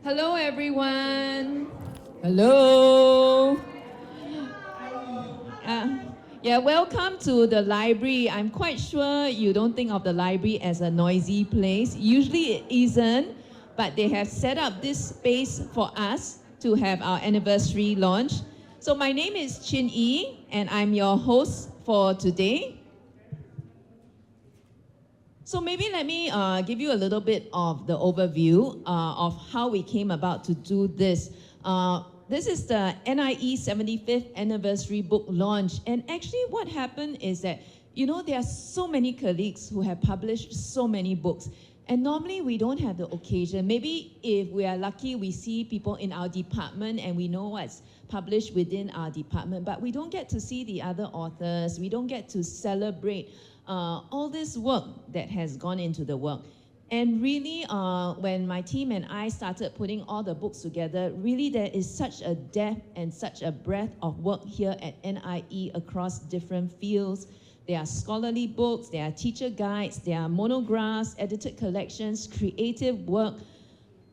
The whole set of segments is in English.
Hello, everyone. Hello. Uh, yeah, welcome to the library. I'm quite sure you don't think of the library as a noisy place. Usually it isn't, but they have set up this space for us to have our anniversary launch. So my name is Chin Yi, and I'm your host for today. So maybe let me give you a little bit of the overview of how we came about to do this. This is the NIE 75th anniversary book launch. And actually what happened is that, there are so many colleagues who have published so many books. And normally we don't have the occasion. Maybe if we are lucky, we see people in our department and we know what's published within our department, but we don't get to see the other authors. We don't get to celebrate all this work that has gone into the work. And really, when my team and I started putting all the books together, really there is such a depth and such a breadth of work here at NIE across different fields. There are scholarly books, there are teacher guides, there are monographs, edited collections, creative work,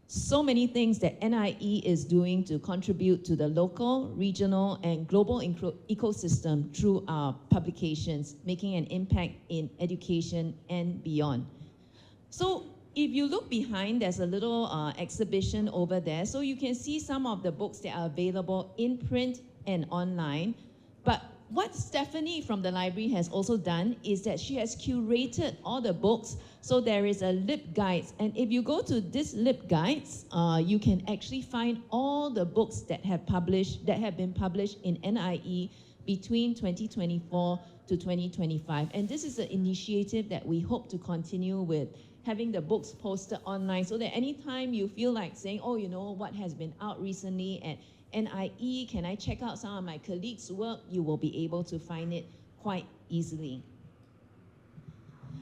so many things that NIE is doing to contribute to the local, regional, and global ecosystem through our publications, making an impact in education and beyond. So if you look behind, there's a little exhibition over there. So you can see some of the books that are available in print and online. But what Stephanie from the library has also done is that she has curated all the books. So there is a lip guides. And if you go to this lip guides, you can actually find all the books that have been published in NIE between 2024 to 2025. And this is an initiative that we hope to continue with, having the books posted online so that anytime you feel like saying, oh, what has been out recently at NIE, can I check out some of my colleagues' work? You will be able to find it quite easily.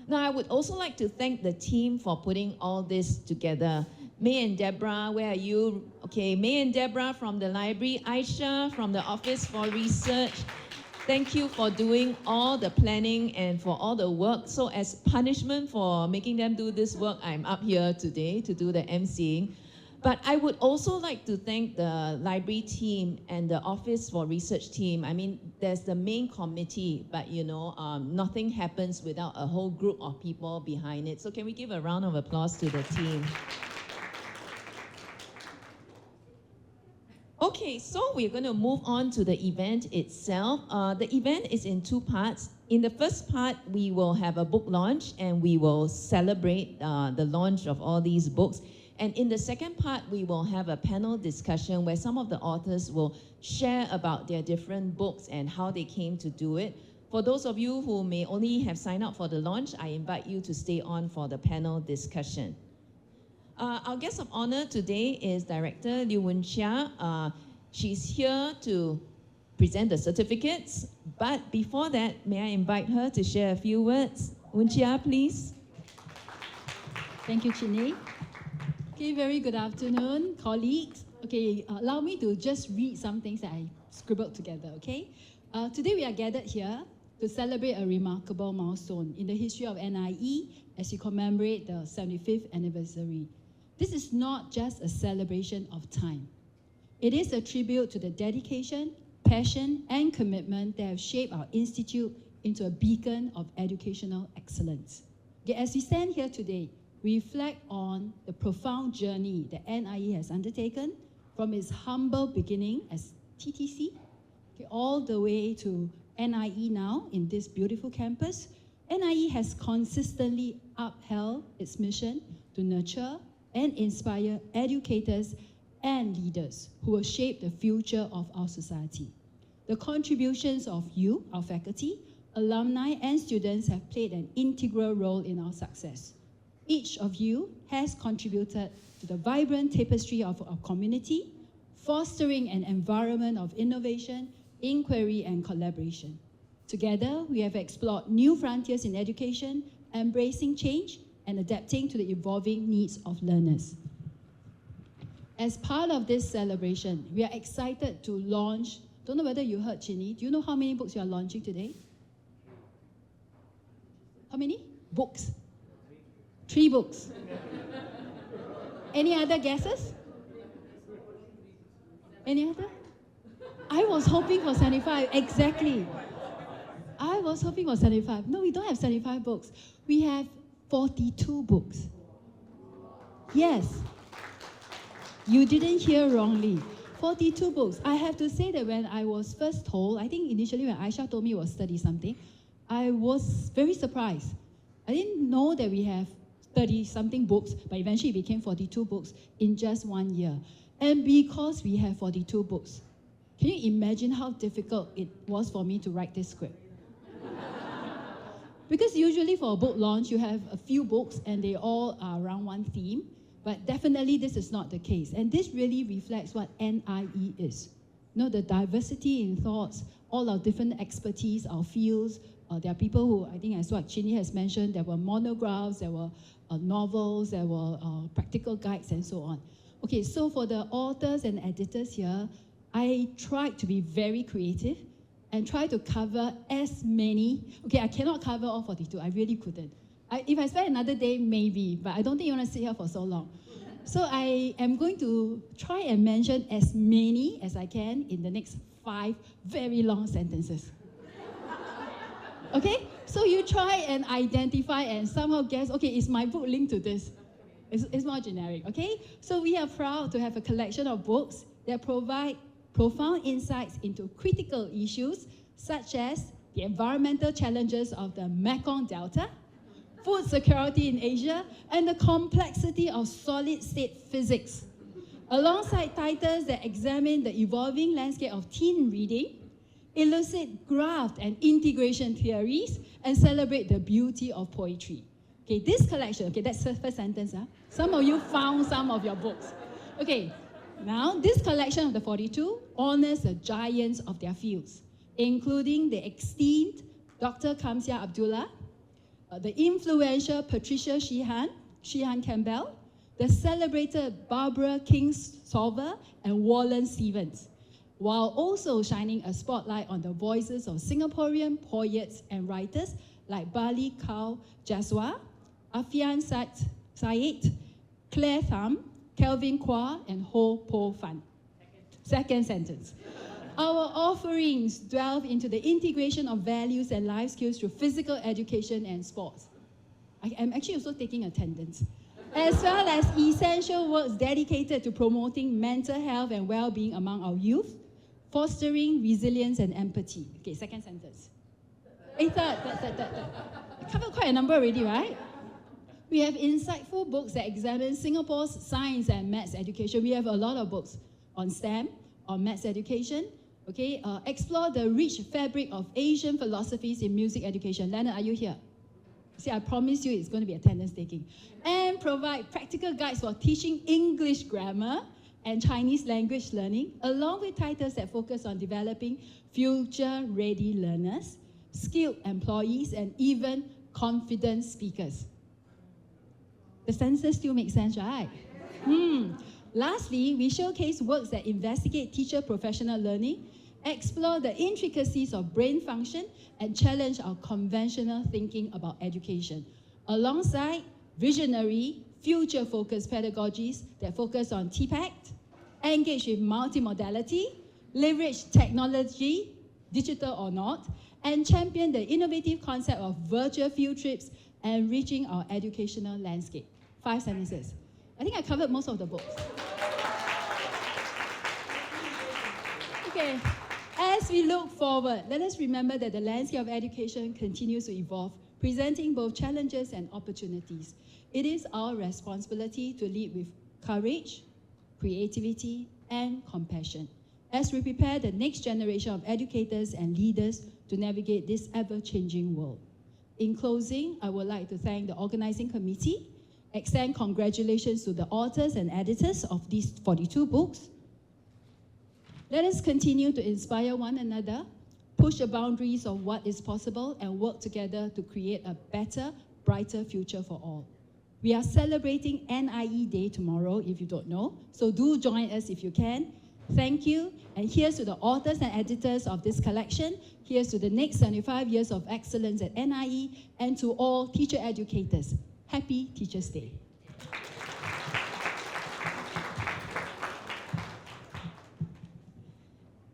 Now, I would also like to thank the team for putting all this together. May and Deborah, where are you? Okay, May and Deborah from the library, Aisha from the Office for Research. Thank you for doing all the planning and for all the work. So as punishment for making them do this work, I'm up here today to do the emceeing. But I would also like to thank the library team and the Office for Research team. I mean, there's the main committee, but nothing happens without a whole group of people behind it. So can we give a round of applause to the team? Okay, so we're going to move on to the event itself. The event is in two parts. In the first part, we will have a book launch and we will celebrate the launch of all these books. And in the second part, we will have a panel discussion where some of the authors will share about their different books and how they came to do it. For those of you who may only have signed up for the launch, I invite you to stay on for the panel discussion. Our guest of honor today is Director Liu Wen-chia. She's here to present the certificates, but before that, may I invite her to share a few words? Wen-chia, please. Thank you, Chin Yi. Okay, very good afternoon, colleagues. Okay, allow me to just read some things that I scribbled together, okay? Today we are gathered here to celebrate a remarkable milestone in the history of NIE as we commemorate the 75th anniversary. This is not just a celebration of time. It is a tribute to the dedication, passion, and commitment that have shaped our institute into a beacon of educational excellence. Okay, as we stand here today, we reflect on the profound journey that NIE has undertaken from its humble beginning as TTC, okay, all the way to NIE now in this beautiful campus. NIE has consistently upheld its mission to nurture and inspire educators and leaders who will shape the future of our society. The contributions of you, our faculty, alumni, and students have played an integral role in our success. Each of you has contributed to the vibrant tapestry of our community, fostering an environment of innovation, inquiry, and collaboration. Together, we have explored new frontiers in education, embracing change, and adapting to the evolving needs of learners. As part of this celebration, we are excited to launch, don't know whether you heard, Chin Yi, do you know how many books you are launching today? How many? Books. 3 books. Any other guesses? Any other? I was hoping for 75, exactly. I was hoping for 75. No, we don't have 75 books. We have 42 books. Yes. You didn't hear wrongly. 42 books. I have to say that when I was first told, I think initially when Aisha told me it was 30-something, I was very surprised. I didn't know that we have 30-something books, but eventually it became 42 books in just 1 year. And because we have 42 books, can you imagine how difficult it was for me to write this script? Because usually for a book launch, you have a few books and they all are around one theme, but definitely this is not the case. And this really reflects what NIE is. You know, the diversity in thoughts, all our different expertise, our fields. There are people who, I think as what Chinny has mentioned, there were monographs, there were novels, there were practical guides and so on. Okay, so for the authors and editors here, I tried to be very creative and try to cover as many. Okay, I cannot cover all 42. I really couldn't. If I spend another day, maybe, but I don't think you want to sit here for so long. So I am going to try and mention as many as I can in the next 5 very long sentences. Okay, so you try and identify and somehow guess, okay, is my book linked to this? It's more generic, okay? So we are proud to have a collection of books that provide profound insights into critical issues such as the environmental challenges of the Mekong Delta, food security in Asia, and the complexity of solid-state physics, alongside titles that examine the evolving landscape of teen reading, elucidate graft and integration theories, and celebrate the beauty of poetry. Okay, this collection, okay, that's the first sentence. Some of you found some of your books. Okay, now this collection of the 42 honors the giants of their fields, including the extinct Dr. Kamsia Abdullah, the influential Patricia Sheehan Campbell, the celebrated Barbara Kingsolver, and Wallace Stevens, while also shining a spotlight on the voices of Singaporean poets and writers like Bali Kau Jaswa, Afian Syed, Claire Tham, Kelvin Kwa, and Ho Po Fan. Second sentence. Our offerings delve into the integration of values and life skills through physical education and sports. I am actually also taking attendance, as well as essential works dedicated to promoting mental health and well-being among our youth, fostering resilience and empathy. Okay, second sentence. Third. I covered quite a number already, right? We have insightful books that examine Singapore's science and maths education. We have a lot of books on STEM, on maths education. Okay, explore the rich fabric of Asian philosophies in music education. Leonard, are you here? See, I promise you it's going to be attendance taking. And provide practical guides for teaching English grammar and Chinese language learning, along with titles that focus on developing future-ready learners, skilled employees, and even confident speakers. The sentences still make sense, right? Lastly, we showcase works that investigate teacher professional learning, explore the intricacies of brain function, and challenge our conventional thinking about education, alongside visionary, future-focused pedagogies that focus on TPACT, engage with multimodality, leverage technology, digital or not, and champion the innovative concept of virtual field trips, enriching our educational landscape. 5 sentences. I think I covered most of the books. Okay, as we look forward, let us remember that the landscape of education continues to evolve, presenting both challenges and opportunities. It is our responsibility to lead with courage, creativity, and compassion as we prepare the next generation of educators and leaders to navigate this ever-changing world. In closing, I would like to thank the organizing committee, extend congratulations to the authors and editors of these 42 books. Let us continue to inspire one another, push the boundaries of what is possible, and work together to create a better, brighter future for all. We are celebrating NIE Day tomorrow, if you don't know, so do join us if you can. Thank you, and here's to the authors and editors of this collection. Here's to the next 75 years of excellence at NIE, and to all teacher educators. Happy Teachers' Day.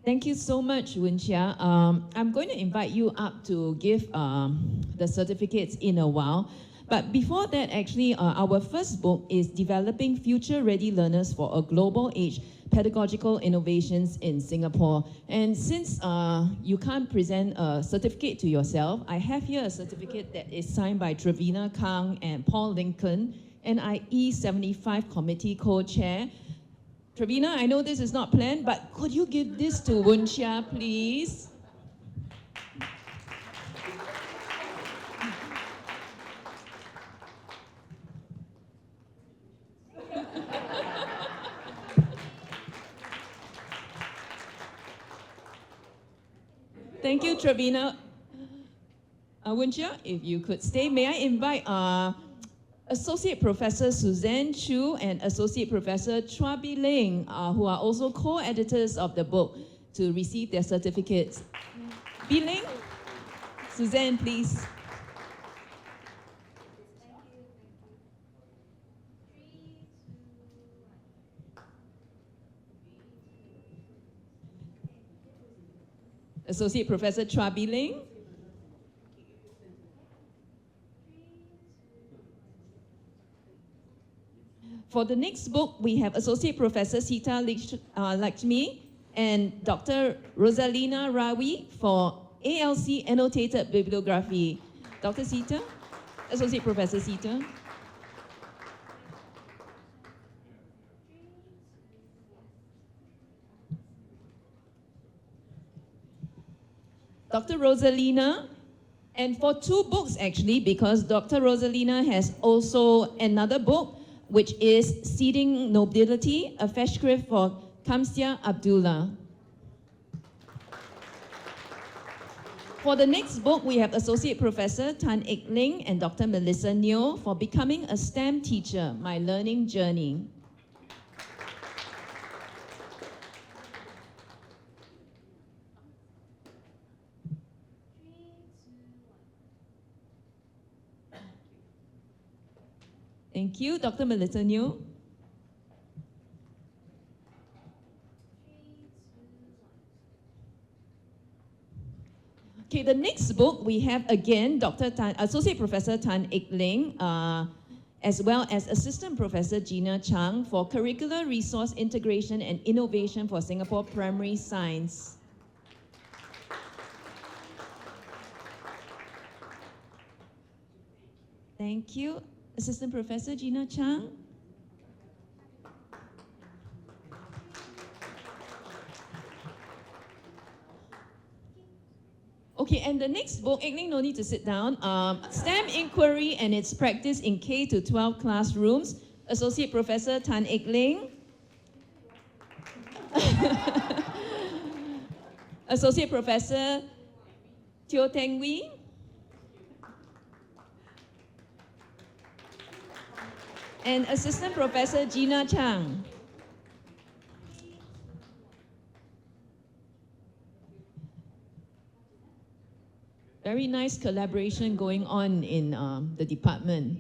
Thank you so much, Wunxia. I'm going to invite you up to give the certificates in a while. But before that, actually, our first book is Developing Future-Ready Learners for a Global Age, Pedagogical Innovations in Singapore. And since you can't present a certificate to yourself, I have here a certificate that is signed by Trevina Kang and Paul Lincoln, NIE75 Committee Co-Chair. Trevina, I know this is not planned, but could you give this to Wunxia, please? Thank you, Trevina. Wunxia, if you could stay, may I invite Associate Professor Suzanne Chu and Associate Professor Chua Bi Ling, who are also co-editors of the book, to receive their certificates. Bi Ling, Suzanne, please. Associate Professor Chua Bi Ling. For the next book, we have Associate Professor Sita Lakshmi and Dr. Rosalina Rawi for ALC Annotated Bibliography. Dr. Sita, Associate Professor Sita. Dr. Rosalina, and for two books actually, because Dr. Rosalina has also another book, which is Seeding Nobility, a festschrift for Kamsia Abdullah. For the next book, we have Associate Professor Tan Ek Ling and Dr. Melissa Neo for Becoming a STEM Teacher, My Learning Journey. Thank you, Dr. Melissa Neo. Okay, the next book we have again Associate Professor Tan Ek Ling, as well as Assistant Professor Gina Chang for Curricular Resource Integration and Innovation for Singapore Primary Science. Thank you. Assistant Professor Gina Chang. Okay, and the next book, Ek Ling, no need to sit down. STEM Inquiry and its Practice in K-12 Classrooms. Associate Professor Tan Ek Ling. Associate Professor Teo Teng Wee. And Assistant Professor Gina Chang. Very nice collaboration going on in the department.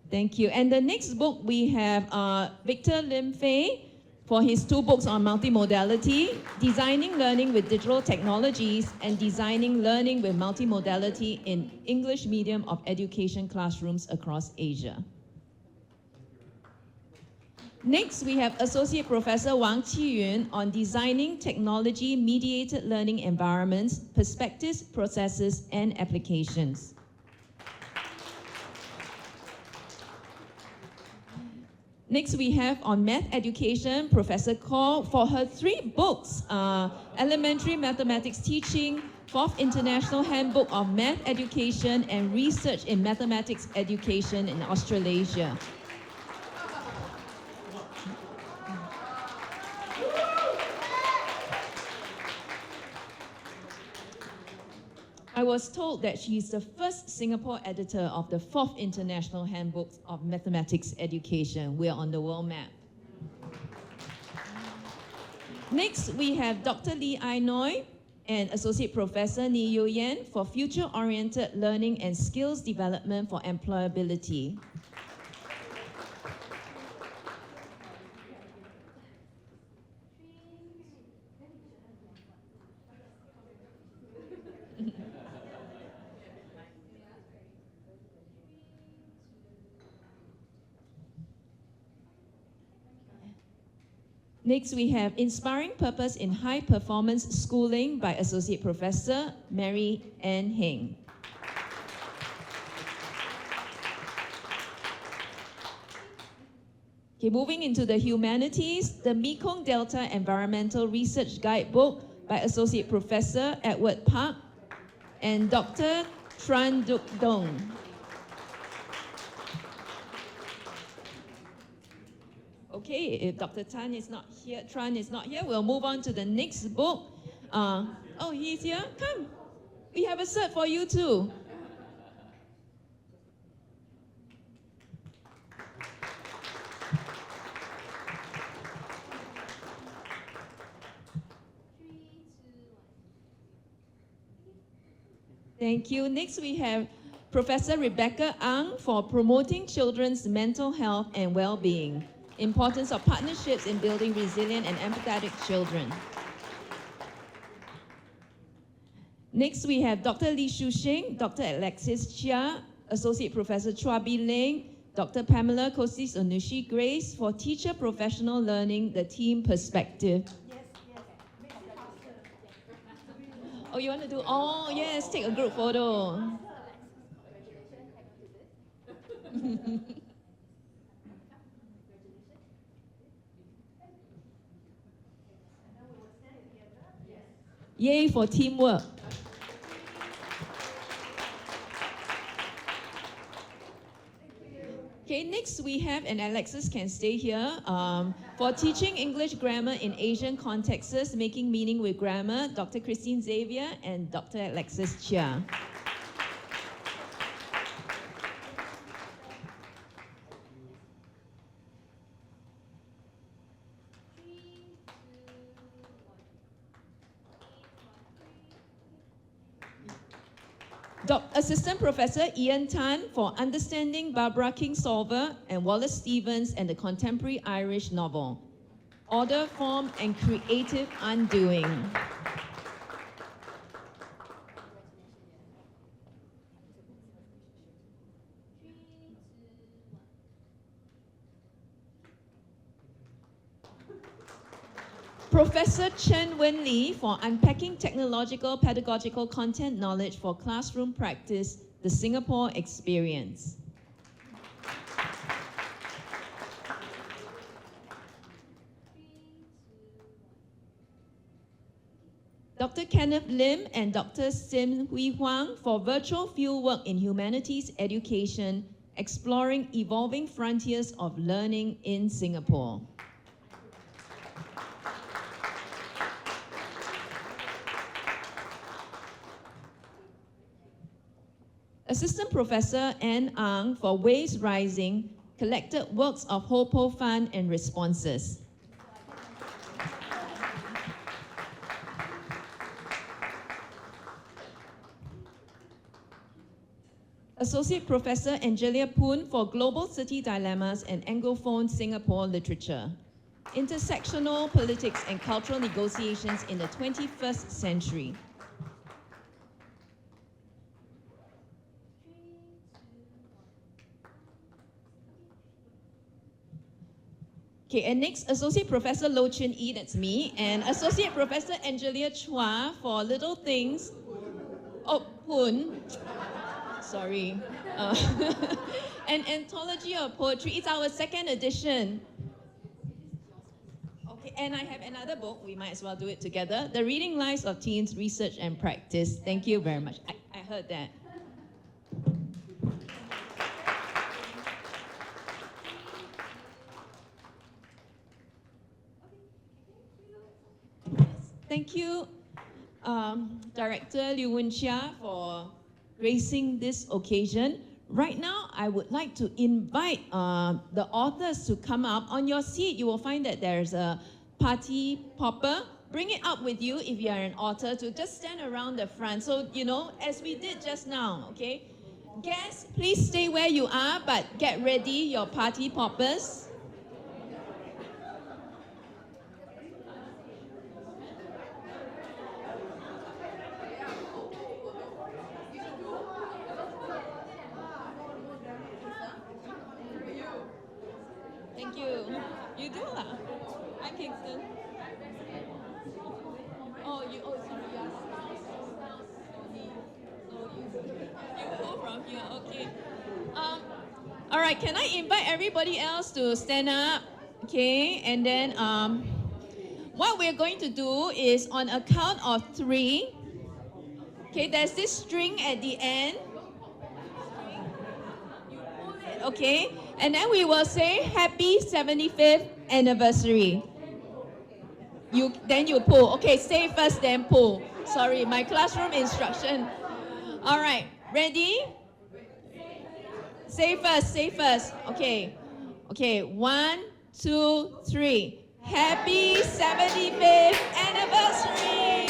Thank you. And the next book we have Victor Lim Fei for his two books on multimodality, Designing Learning with Digital Technologies and Designing Learning with Multimodality in English Medium of Education Classrooms Across Asia. Next, we have Associate Professor Wang Qiyun on Designing Technology-Mediated Learning Environments, Perspectives, Processes, and Applications. Next, we have on math education, Professor Kaur for her three books, Elementary Mathematics Teaching, Fourth International Handbook of Math Education, and Research in Mathematics Education in Australasia. I was told that she is the first Singapore editor of the Fourth International Handbook of Mathematics Education. We are on the world map. Next, we have Dr. Lee Ai Noi and Associate Professor Ni Yu Yan for Future-Oriented Learning and Skills Development for Employability. Next, we have Inspiring Purpose in High Performance Schooling by Associate Professor Mary Ann Heng. Okay, moving into the humanities, the Mekong Delta Environmental Research Guidebook by Associate Professor Edward Park and Dr. Tran Duc Dong. Okay, if Dr. Tran is not here, we'll move on to the next book. Oh, he's here? Come. We have a cert for you too. Thank you. Next, we have Professor Rebecca Ang for Promoting Children's Mental Health and Well-Being. Importance of Partnerships in Building Resilient and Empathetic Children. Next, we have Dr. Li Shusheng, Dr. Alexis Chia, Associate Professor Chua Bi Ling, Dr. Pamela Kosis Onushi Grace for Teacher Professional Learning, the Team Perspective. Oh, you want to do? Oh, yes, take a group photo. Yay for teamwork. Okay, next we have, and Alexis can stay here, for Teaching English Grammar in Asian Contexts, Making Meaning with Grammar, Dr. Christine Xavier and Dr. Alexis Chia. Assistant Professor Ian Tan for Understanding Barbara Kingsolver and Wallace Stevens and the Contemporary Irish Novel. Order, Form, and Creative Undoing. Professor Chen Wen Li for Unpacking Technological Pedagogical Content Knowledge for Classroom Practice, the Singapore Experience. Dr. Kenneth Lim and Dr. Sim Hui Huang for Virtual Fieldwork in Humanities Education, Exploring Evolving Frontiers of Learning in Singapore. Assistant Professor Ann Ang for Waves Rising, Collected Works of Hopo Fan and Responses. Associate Professor Angelia Poon for Global City Dilemmas and Anglophone Singapore Literature, Intersectional Politics and Cultural Negotiations in the 21st Century. Okay, and next, Associate Professor Lo Chun Yi, that's me, and Associate Professor Angelia Chua for Little Things. Oh, Poon. Sorry. An Anthology of Poetry. It's our second edition. Okay, and I have another book. We might as well do it together. The Reading Lives of Teens, Research and Practice. Thank you very much. I heard that. Thank you, Director Liu Wen-chia, for gracing this occasion. Right now, I would like to invite the authors to come up. On your seat, you will find that there's a party popper. Bring it up with you if you are an author to just stand around the front. So, you know, as we did just now, okay? Guests, please stay where you are, but get ready your party poppers. Thank you. You do lah. I can Kingston? Oh, sorry, you are you pull from here, okay. All right, can I invite everybody else to stand up? Okay, and then what we're going to do is on a count of 3. Okay, there's this string at the end. Okay, and then we will say happy 75th anniversary. Then you pull. Okay, say first, then pull. Sorry, my classroom instruction. All right, ready? Say first, say first. Okay. Okay, 1, 2, 3. Happy 75th anniversary!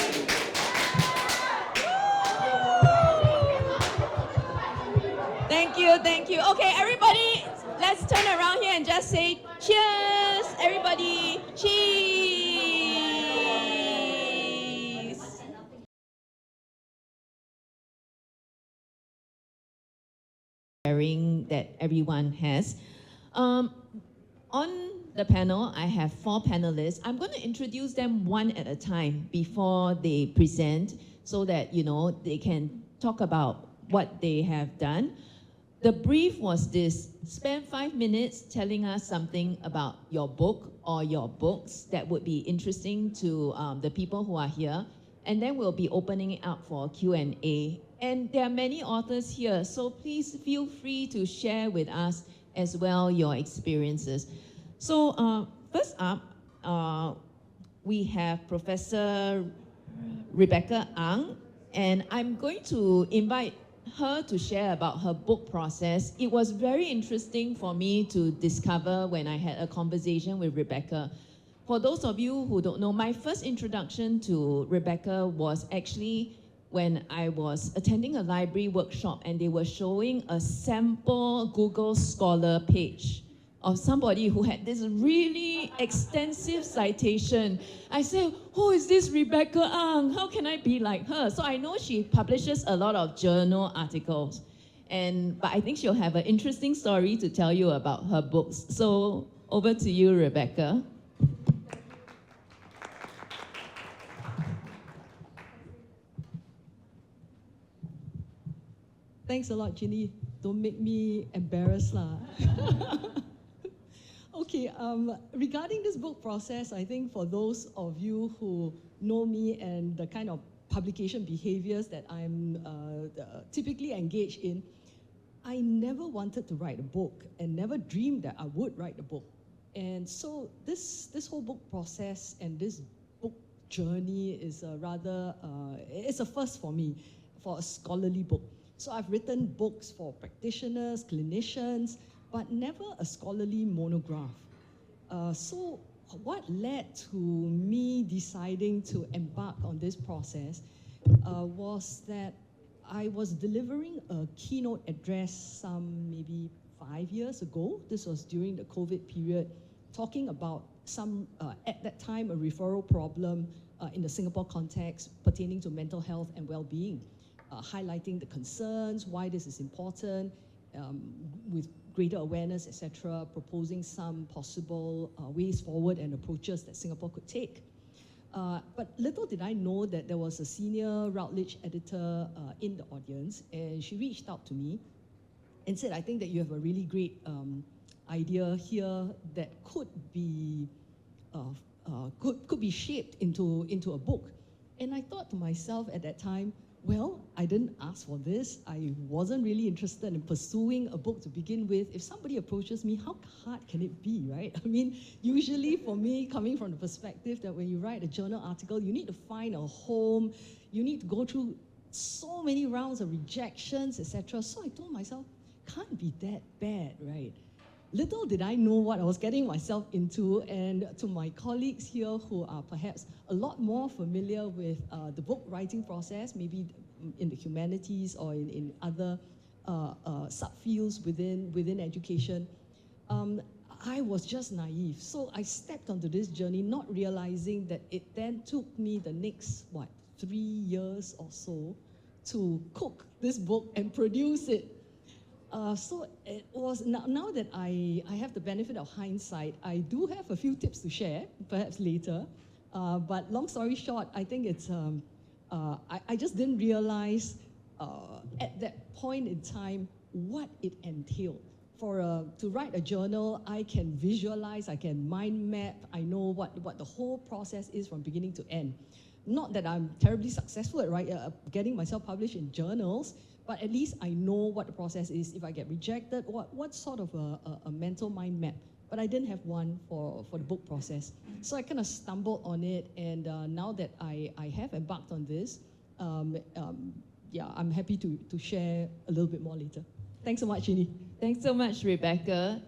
Thank you, thank you. Okay, everybody, let's turn around here and just say cheers, everybody. Cheers. Sharing that everyone has. On the panel, I have 4 panelists. I'm going to introduce them one at a time before they present so that, they can talk about what they have done. The brief was this: spend 5 minutes telling us something about your book or your books that would be interesting to the people who are here. And then we'll be opening it up for Q&A. And there are many authors here, so please feel free to share with us as well your experiences. So first up, we have Professor Rebecca Ang, and I'm going to invite her to share about her book process. It was very interesting for me to discover when I had a conversation with Rebecca. For those of you who don't know, my first introduction to Rebecca was actually when I was attending a library workshop and they were showing a sample Google Scholar page of somebody who had this really extensive citation. I said, who is this Rebecca Ang? How can I be like her? So I know she publishes a lot of journal articles. But I think she'll have an interesting story to tell you about her books. So over to you, Rebecca. Thanks a lot, Ginny. Don't make me embarrassed lah. Okay, regarding this book process, I think for those of you who know me and the kind of publication behaviors that I'm typically engaged in, I never wanted to write a book and never dreamed that I would write a book. And so this whole book process and this book journey is it's a first for me, for a scholarly book. So I've written books for practitioners, clinicians, but never a scholarly monograph. So what led to me deciding to embark on this process was that I was delivering a keynote address some maybe 5 years ago. This was during the COVID period, talking about some, at that time, a referral problem in the Singapore context pertaining to mental health and well-being. Highlighting the concerns, why this is important, with greater awareness, etc., proposing some possible ways forward and approaches that Singapore could take. But little did I know that there was a senior Routledge editor in the audience, and she reached out to me and said, I think that you have a really great idea here that could be shaped into a book. And I thought to myself at that time, well, I didn't ask for this. I wasn't really interested in pursuing a book to begin with. If somebody approaches me, how hard can it be, right? I mean, usually for me, coming from the perspective that when you write a journal article, you need to find a home, you need to go through so many rounds of rejections, etc. So I told myself, can't be that bad, right? Little did I know what I was getting myself into, and to my colleagues here who are perhaps a lot more familiar with the book writing process, maybe in the humanities or in other subfields within education, I was just naive. So I stepped onto this journey not realizing that it then took me the next, 3 years or so to cook this book and produce it. So it was, now that I have the benefit of hindsight, I do have a few tips to share, perhaps later. But long story short, I think it's, I just didn't realize at that point in time what it entailed. To write a journal, I can visualize, I can mind map, I know what the whole process is from beginning to end. Not that I'm terribly successful at getting myself published in journals, but at least I know what the process is. If I get rejected, what sort of a mental mind map? But I didn't have one for the book process. So I kind of stumbled on it, and now that I have embarked on this, yeah, I'm happy to share a little bit more later. Thanks so much, Jeannie. Thanks so much, Rebecca.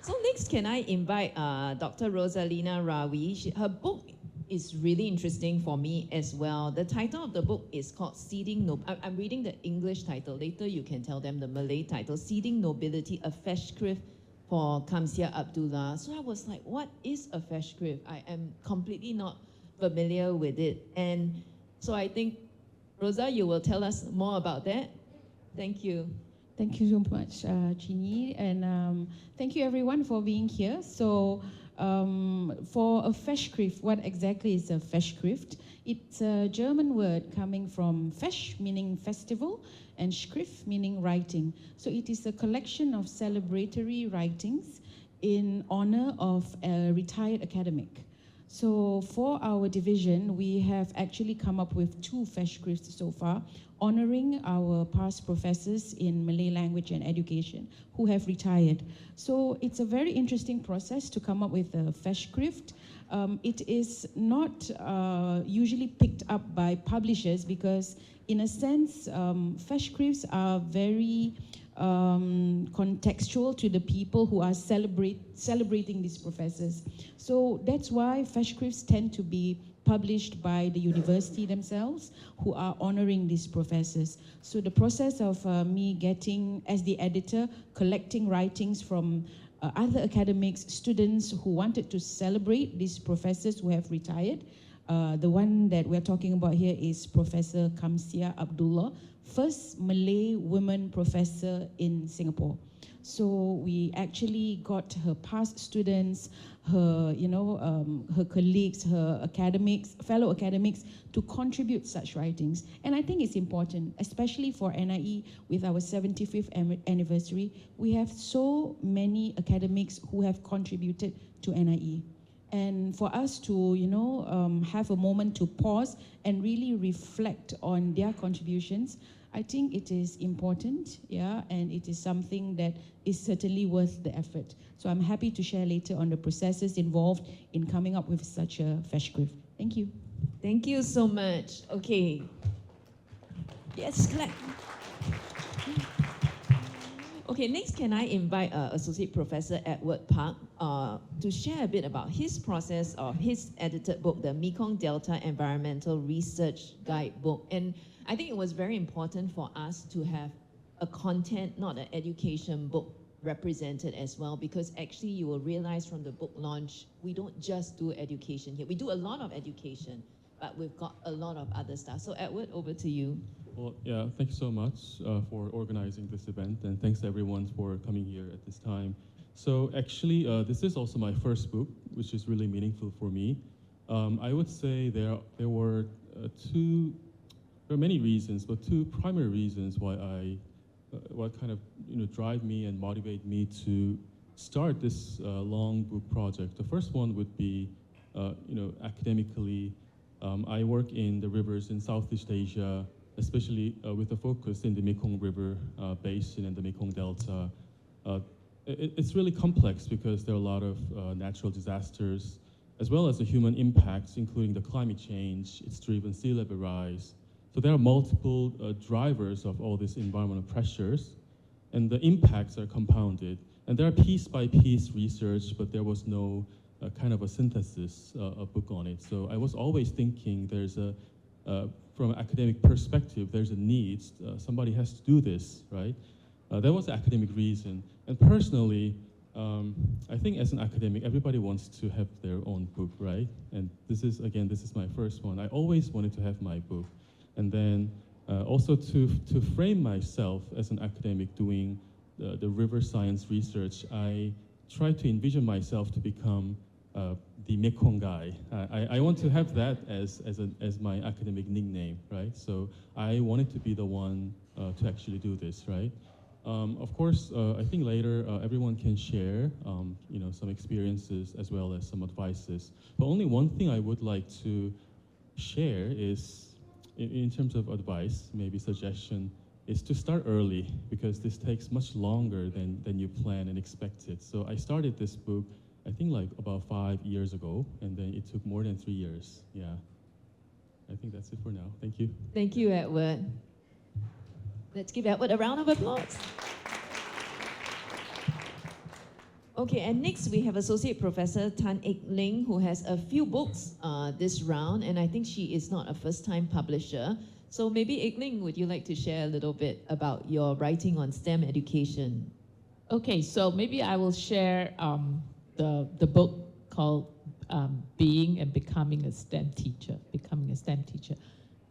So next, can I invite Dr. Rosalina Rawi? Her book is really interesting for me as well. The title of the book is called Seeding Nobility. I'm reading the English title. Later you can tell them the Malay title. Seeding Nobility, a Festschrift for Kamsia Abdullah. So I was like, what is a Festschrift? I am completely not familiar with it. And so I think, Rosa, you will tell us more about that. Thank you. Thank you so much, Jeannie, and thank you everyone for being here. So for a Festschrift, what exactly is a Festschrift? It's a German word coming from Fest, meaning festival, and Schrift, meaning writing. So it is a collection of celebratory writings in honor of a retired academic. So for our division, we have actually come up with 2 Festschrifts so far, honoring our past professors in Malay language and education who have retired. So it's a very interesting process to come up with a Festschrift. It is not usually picked up by publishers because, in a sense, Festschrifts are very contextual to the people who are celebrating these professors. So that's why Festschrifts tend to be published by the university themselves who are honoring these professors. So the process of me getting, as the editor, collecting writings from other academics, students who wanted to celebrate these professors who have retired. The one that we're talking about here is Professor Kamsia Abdullah, first Malay woman professor in Singapore. So we actually got her past students, her, her colleagues, her academics, fellow academics to contribute such writings. And I think it's important, especially for NIE with our 75th anniversary. We have so many academics who have contributed to NIE. And for us to, have a moment to pause and really reflect on their contributions, I think it is important, yeah, and it is something that is certainly worth the effort. So I'm happy to share later on the processes involved in coming up with such a Festschrift. Thank you. Thank you so much. Okay. Yes, clap. Okay, next, can I invite Associate Professor Edward Park to share a bit about his process of his edited book, the Mekong Delta Environmental Research Guidebook. And I think it was very important for us to have a content, not an education book, represented as well, because actually you will realize from the book launch, we don't just do education here. We do a lot of education, but we've got a lot of other stuff. So Edward, over to you. Well, yeah, thank you so much for organizing this event, and thanks everyone for coming here at this time. So actually, this is also my first book, which is really meaningful for me. I would say there were there are many reasons, but 2 primary reasons why what kind of drive me and motivate me to start this long book project. The first one would be academically. I work in the rivers in Southeast Asia, especially with a focus in the Mekong River basin and the Mekong Delta. It's really complex because there are a lot of natural disasters, as well as the human impacts, including the climate change. It's driven sea level rise. So there are multiple drivers of all these environmental pressures, and the impacts are compounded. And there are piece-by-piece research, but there was no kind of a synthesis, a book on it. So I was always thinking there's from an academic perspective, there's a need. Somebody has to do this, right? That was the academic reason. And personally, I think as an academic, everybody wants to have their own book, right? And this is my first one. I always wanted to have my book. And then Also to frame myself as an academic doing the river science research, I try to envision myself to become the Mekong guy. I want to have that as my academic nickname, right? So I wanted to be the one to actually do this, right? Of course, I think later everyone can share, some experiences as well as some advices. But only one thing I would like to share is, in terms of advice, maybe suggestion, is to start early, because this takes much longer than you plan and expected. So I started this book, I think like about 5 years ago, and then it took more than 3 years. Yeah, I think that's it for now. Thank you. Thank you, Edward. Let's give Edward a round of applause. Okay, and next we have Associate Professor Tan Ek Ling, who has a few books this round, and I think she is not a first-time publisher. So maybe Ek Ling, would you like to share a little bit about your writing on STEM education? Okay, so maybe I will share the book called Being and Becoming a STEM Teacher, Becoming a STEM Teacher.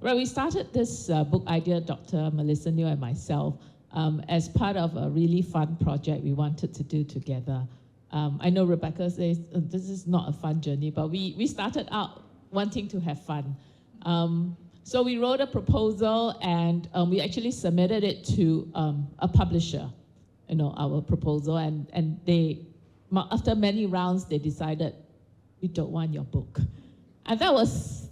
Well, we started this book idea, Dr. Melissa Neo and myself, as part of a really fun project we wanted to do together. I know Rebecca says this is not a fun journey, but we started out wanting to have fun. So we wrote a proposal, and we actually submitted it to a publisher, our proposal, and they, after many rounds, they decided, we don't want your book. And that was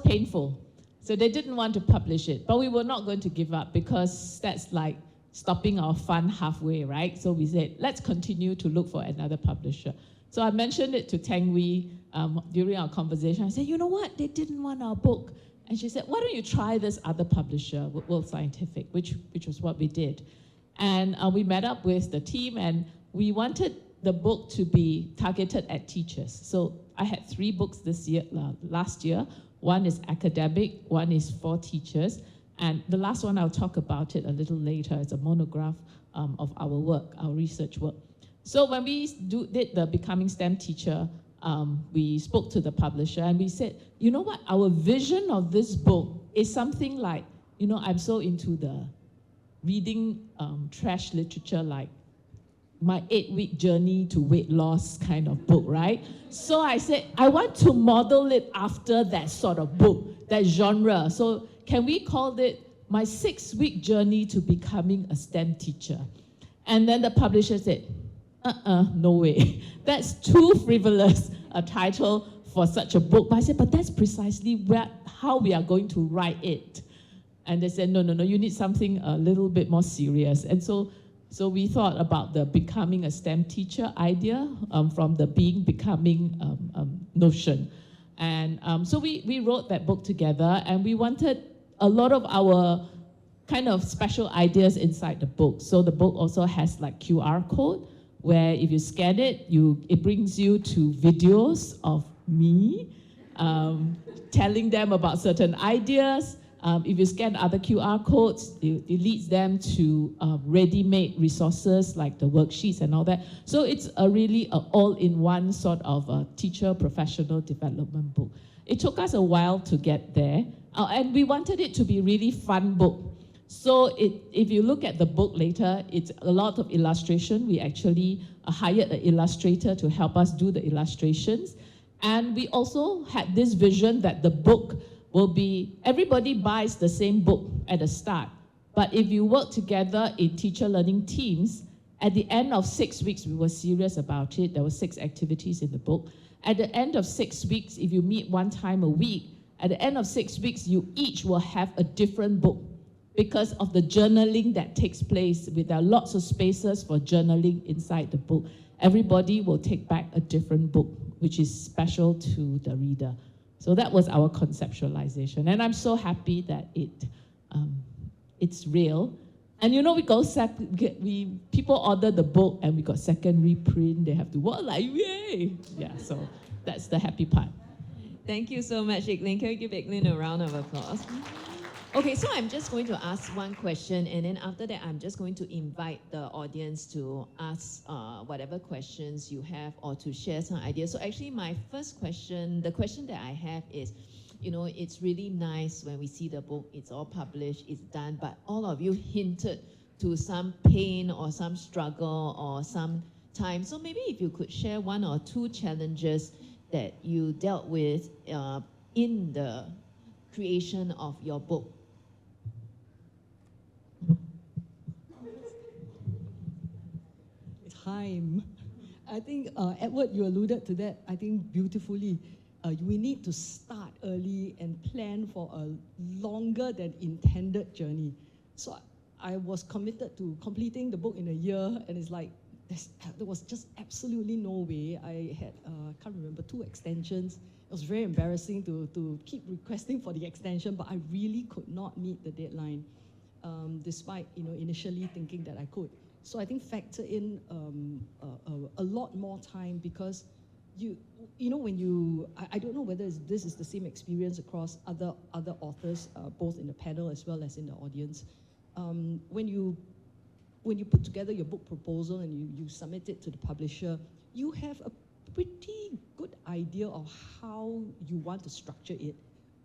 painful. So they didn't want to publish it, but we were not going to give up, because that's like stopping our fun halfway, right? So we said, let's continue to look for another publisher. So I mentioned it to Tang Wee during our conversation. I said, you know what? They didn't want our book. And she said, why don't you try this other publisher, World Scientific, which was what we did. And we met up with the team, and we wanted the book to be targeted at teachers. So I had 3 books last year. One is academic, one is for teachers, and the last one, I'll talk about it a little later. It's a monograph of our work, our research work. So when we did the Becoming STEM Teacher, we spoke to the publisher, and we said, you know what, our vision of this book is something like, I'm so into the reading trash literature, like my 8-week journey to weight loss kind of book, right? So I said, I want to model it after that sort of book, that genre. So can we call it my 6-week journey to becoming a STEM teacher? And then the publisher said, no way. That's too frivolous a title for such a book. But I said, but that's precisely how we are going to write it. And they said, no, you need something a little bit more serious. And so we thought about the becoming a STEM teacher idea from the becoming notion. And so we wrote that book together, and we wanted a lot of our kind of special ideas inside the book. So the book also has like QR code, where if you scan it, it brings you to videos of me telling them about certain ideas. If you scan other QR codes, it leads them to ready-made resources like the worksheets and all that. So it's really an all-in-one sort of teacher professional development book. It took us a while to get there, and we wanted it to be a really fun book. So if you look at the book later, it's a lot of illustration. We actually hired an illustrator to help us do the illustrations. And we also had this vision that the book will be, everybody buys the same book at the start. But if you work together in teacher learning teams, at the end of 6 weeks, we were serious about it. There were 6 activities in the book. At the end of 6 weeks, if you meet 1 time a week, at the end of 6 weeks, you each will have a different book because of the journaling that takes place. There are lots of spaces for journaling inside the book. Everybody will take back a different book, which is special to the reader. So that was our conceptualization, and I'm so happy that it's real. And people order the book, and we got second reprint. They have to work like yay! Yeah, so that's the happy part. Thank you so much, Ek Ling. Can we give Ek Ling a round of applause? Okay, so I'm just going to ask one question, and then after that, I'm just going to invite the audience to ask whatever questions you have or to share some ideas. So actually, my first question, the question that I have is, you know, it's really nice when we see the book, it's all published, it's done, but all of you hinted to some pain or some struggle or some time. So maybe if you could share one or two challenges that you dealt with in the creation of your book. Time. I think, Edward, you alluded to that, I think, beautifully. We need to start early and plan for a longer than intended journey. So I was committed to completing the book in a year, and it's like, there was just absolutely no way. I had, can't remember, 2 extensions. It was very embarrassing to keep requesting for the extension, but I really could not meet the deadline, despite, you know, initially thinking that I could. So I think factor in a lot more time, because you know, when you, I don't know whether this is the same experience across other authors, both in the panel as well as in the audience. When you put together your book proposal and you submit it to the publisher, you have a pretty good idea of how you want to structure it,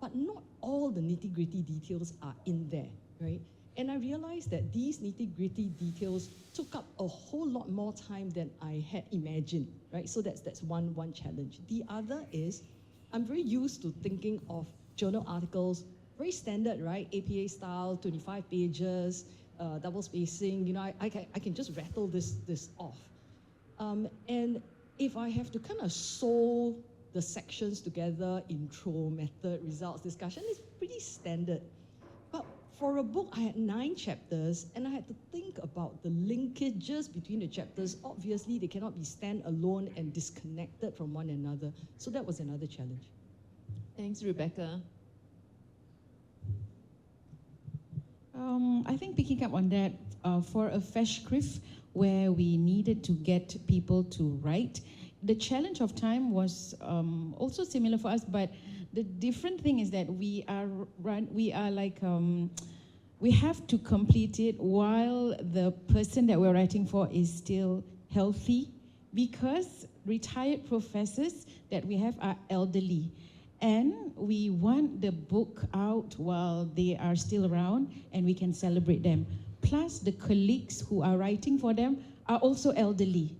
but not all the nitty-gritty details are in there, right? And I realized that these nitty-gritty details took up a whole lot more time than I had imagined, right? So that's one challenge. The other is, I'm very used to thinking of journal articles, very standard, right? APA style, 25 pages, double spacing, you know, I can just rattle this off. And if I have to kind of sew the sections together, intro, method, results, discussion, it's pretty standard. But for a book, I had 9 chapters, and I had to think about the linkages between the chapters. Obviously, they cannot be standalone and disconnected from one another. So that was another challenge. Thanks, Rebecca. I think picking up on that, for a Fashcraft where we needed to get people to write, the challenge of time was also similar for us, but the different thing is that we have to complete it while the person that we're writing for is still healthy, because retired professors that we have are elderly. And we want the book out while they are still around and we can celebrate them. Plus, the colleagues who are writing for them are also elderly.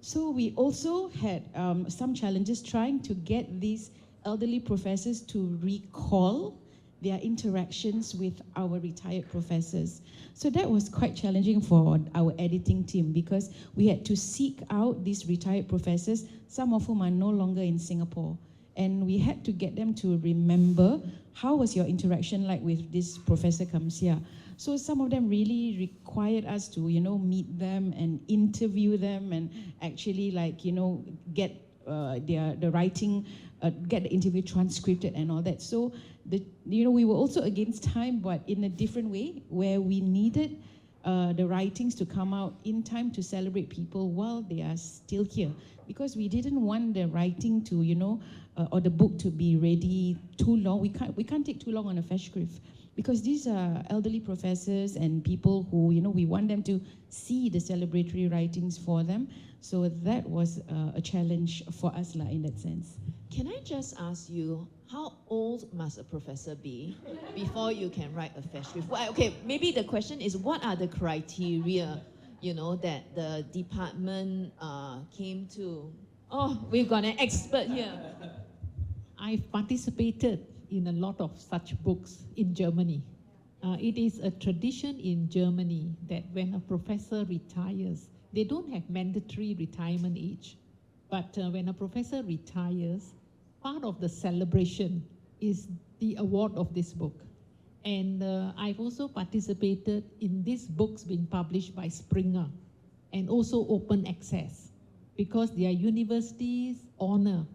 So we also had some challenges trying to get these elderly professors to recall their interactions with our retired professors. So that was quite challenging for our editing team, because we had to seek out these retired professors, some of whom are no longer in Singapore. And we had to get them to remember, how was your interaction like with this Professor Kamsia? So some of them really required us to, you know, meet them and interview them and actually, like, you know, get the writing, get the interview transcribed and all that. So, you know, we were also against time, but in a different way, where we needed the writings to come out in time to celebrate people while they are still here. Because we didn't want the writing to, you know, or the book to be ready too long. We can't take too long on a Fashcraft, because these are elderly professors and people who, you know, we want them to see the celebratory writings for them. So that was a challenge for us in that sense. Can I just ask you, how old must a professor be before you can write a Fashcraft? Well, okay, maybe the question is, what are the criteria, you know, that the department came to? Oh, we've got an expert here. I've participated in a lot of such books in Germany. It is a tradition in Germany that when a professor retires, they don't have mandatory retirement age. But when a professor retires, part of the celebration is the award of this book. And I've also participated in these books being published by Springer and also open access, because their universities honor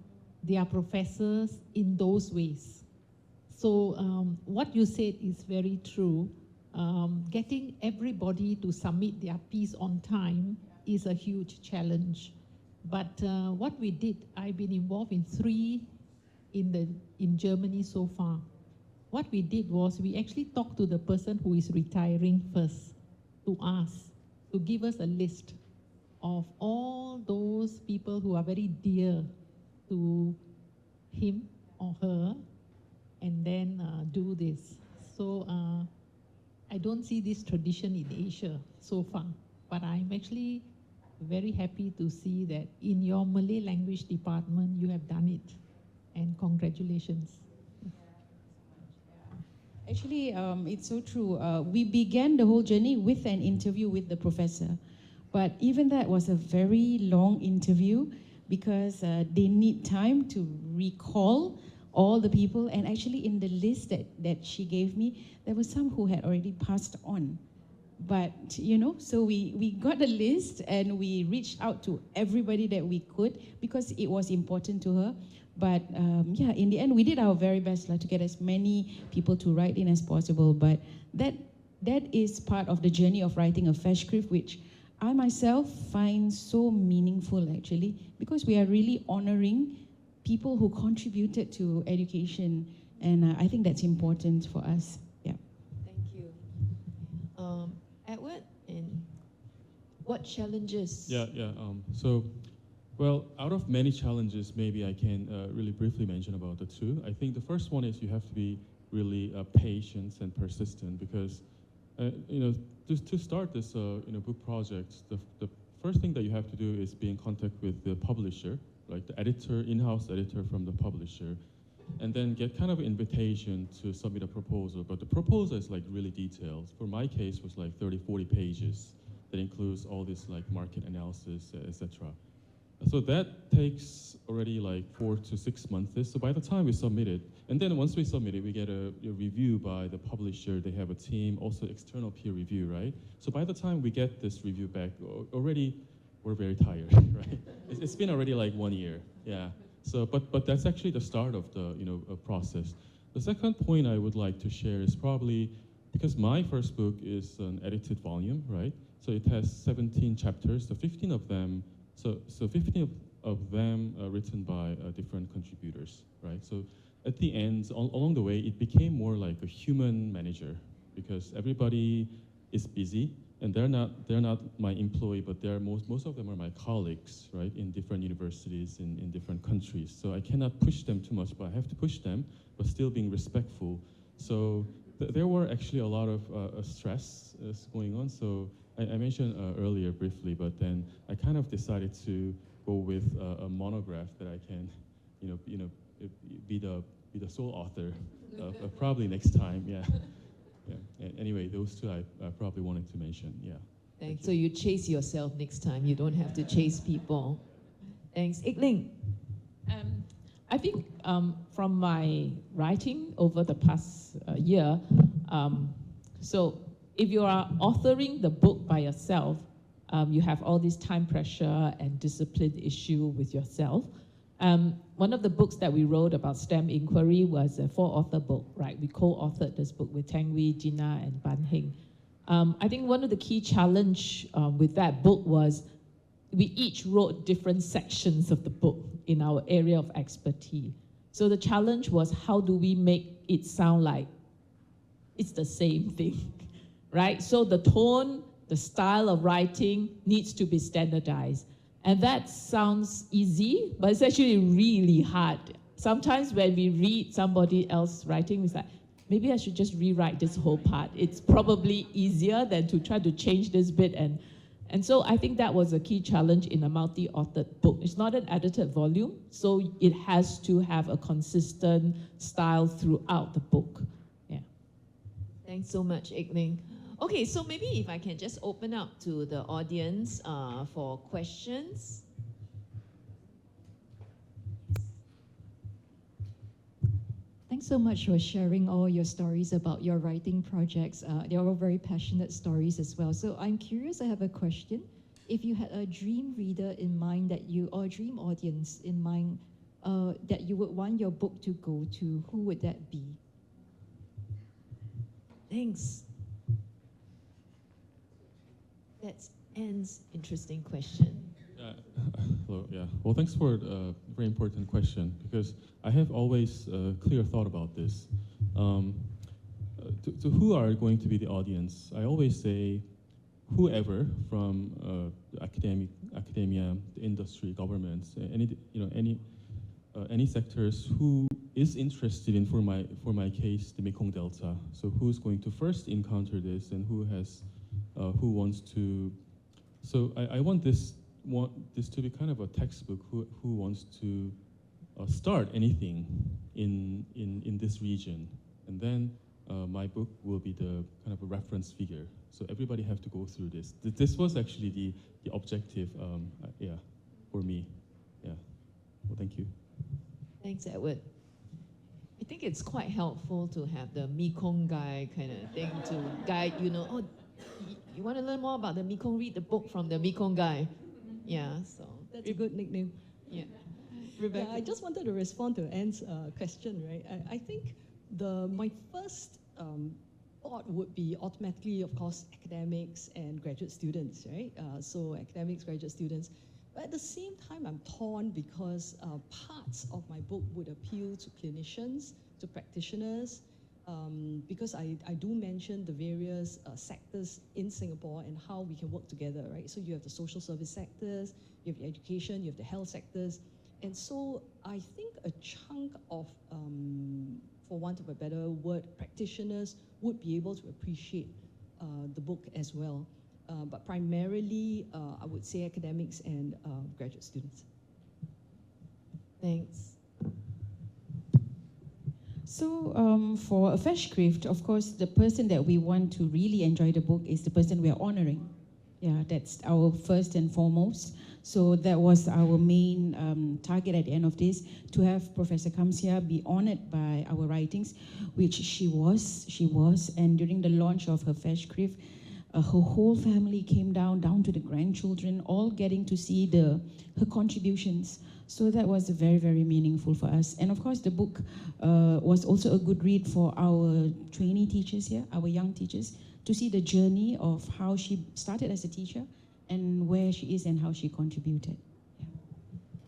their professors in those ways. So what you said is very true. Getting everybody to submit their piece on time is a huge challenge. But what we did, I've been involved in 3 in Germany so far. What we did was we actually talked to the person who is retiring first, to ask, to give us a list of all those people who are very dear to him or her, and then do this. So I don't see this tradition in Asia so far, but I'm actually very happy to see that in your Malay language department, you have done it, and congratulations. Actually, it's so true. We began the whole journey with an interview with the professor. But even that was a very long interview because they need time to recall all the people. And actually in the list that she gave me, there were some who had already passed on. But, so we got a list and we reached out to everybody that we could because it was important to her. But yeah, in the end, we did our very best to get as many people to write in as possible. But that is part of the journey of writing a FESCRIF, which I myself find so meaningful, actually, because we are really honoring people who contributed to education. And I think that's important for us. Yeah. Thank you. Edward, and what challenges? Yeah. So, well, out of many challenges, maybe I can really briefly mention about the two. I think the first one is you have to be really patient and persistent because, to start this book project, the first thing that you have to do is be in contact with the publisher, like the editor, in-house editor from the publisher, and then get kind of an invitation to submit a proposal. But the proposal is like really detailed. For my case, was like 30, 40 pages that includes all this like market analysis, etc. So that takes already like 4 to 6 months. So by the time we submit it, and then once we submit it, we get a review by the publisher. They have a team, also external peer review, right? So by the time we get this review back, already we're very tired, right? It's been already like 1 year, yeah. So, but that's actually the start of the process. The second point I would like to share is probably because my first book is an edited volume, right? So it has 17 chapters. So 15 of them. So 15 of them are written by different contributors, right? So at the end, along the way, it became more like a human manager because everybody is busy, and they're not my employee, but most of them are my colleagues, right? In different universities in different countries. So I cannot push them too much, but I have to push them, but still being respectful. So there were actually a lot of stress going on. So I mentioned earlier briefly, but then I kind of decided to go with a monograph that I can, be the sole author of probably next time. Yeah. Anyway, those two I probably wanted to mention. Yeah. Thanks. So you chase yourself next time. You don't have to chase people. Thanks, Ik Ling. I think from my writing over the past year, so if you are authoring the book by yourself, you have all this time pressure and discipline issue with yourself. One of the books that we wrote about STEM inquiry was a 4-author book, right? We co-authored this book with Tang Wee, Gina, and Ban Heng. I think one of the key challenge with that book was we each wrote different sections of the book in our area of expertise. So the challenge was how do we make it sound like it's the same thing, right? So the tone, the style of writing needs to be standardized. And that sounds easy, but it's actually really hard. Sometimes when we read somebody else writing, it's like, maybe I should just rewrite this whole part. It's probably easier than to try to change this bit. And so I think that was a key challenge in a multi-authored book. It's not an edited volume, so it has to have a consistent style throughout the book. Yeah. Thanks so much, Ik Ling. Okay, so maybe if I can just open up to the audience for questions. Thanks so much for sharing all your stories about your writing projects. They're all very passionate stories as well. So I'm curious, I have a question. If you had a dream reader in mind or a dream audience in mind that you would want your book to go to, who would that be? Thanks. That's Anne's interesting question. Hello, yeah. Well, thanks for a very important question because I have always clear thought about this. To who are going to be the audience? I always say whoever from academia, the industry, governments, any any sectors who is interested in, for my case, the Mekong Delta. So who's going to first encounter this, and who wants to. So I want this to be kind of a textbook. Who wants to start anything in this region, and then my book will be the kind of a reference figure. So everybody have to go through this. This was actually the objective, for me. Yeah. Well, thank you. Thanks, Edward. I think it's quite helpful to have the Mekong guy kind of thing to guide, you want to learn more about the Mekong, read the book from the Mekong guy. Yeah, so. That's a good nickname. Yeah. Yeah, I just wanted to respond to Anne's question, right? I think my first thought would be automatically, of course, academics and graduate students, right? So academics, graduate students. But at the same time, I'm torn because parts of my book would appeal to clinicians, to practitioners, because I do mention the various sectors in Singapore and how we can work together, right? So you have the social service sectors, you have the education, you have the health sectors. And so I think a chunk of, for want of a better word, practitioners would be able to appreciate the book as well. But primarily, I would say academics and graduate students. Thanks. So for a Fashcraft, of course, the person that we want to really enjoy the book is the person we are honoring. Yeah, that's our first and foremost. So that was our main target at the end of this, to have Professor Kamsia be honored by our writings, which she was. And during the launch of her Fashcraft, her whole family came down to the grandchildren, all getting to see her contributions. So that was very, very meaningful for us. And of course, the book was also a good read for our trainee teachers here, our young teachers, to see the journey of how she started as a teacher and where she is and how she contributed. Yeah.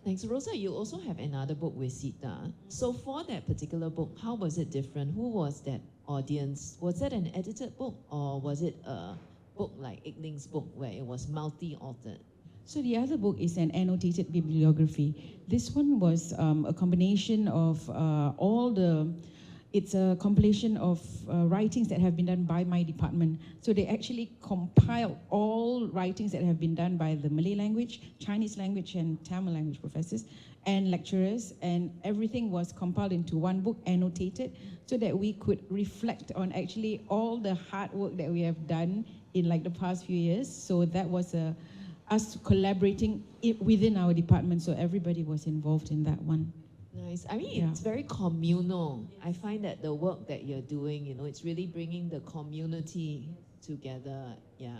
Thanks. Rosa, you also have another book with Sita. So for that particular book, how was it different? Who was that audience? Was that an edited book, or was it a book like Ikling's book where it was multi-authored? So the other book is an annotated bibliography. This one was a combination of it's a compilation of writings that have been done by my department. So they actually compiled all writings that have been done by the Malay language, Chinese language, and Tamil language professors and lecturers, and everything was compiled into one book, annotated, so that we could reflect on actually all the hard work that we have done in like the past few years. So that was us collaborating within our department, so everybody was involved in that one. Nice. I mean, it's very communal. I find that the work that you're doing, it's really bringing the community together. Yeah.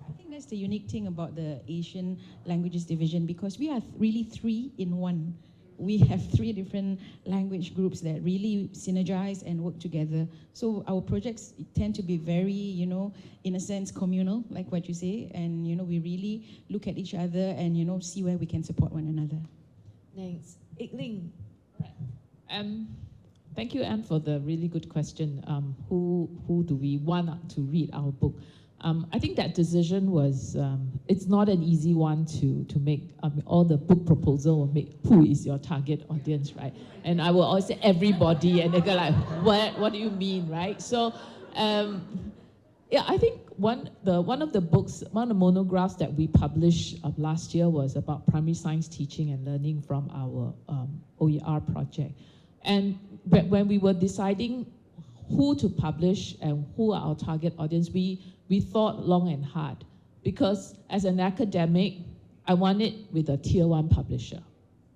I think that's the unique thing about the Asian Languages Division, because we are really three in one. We have three different language groups that really synergize and work together. So our projects tend to be very, in a sense, communal, like what you say. And, we really look at each other and, see where we can support one another. Thanks. Ikling. Thank you, Anne, for the really good question. Who do we want to read our book? I think that decision was, it's not an easy one to make. All the book proposal will make, who is your target audience, right? And I will always say everybody, and they go like, what do you mean, right? So, I think one of the monographs that we published last year was about primary science teaching and learning from our OER project. And when we were deciding who to publish and who are our target audience, we thought long and hard, because as an academic, I want it with a tier 1 publisher,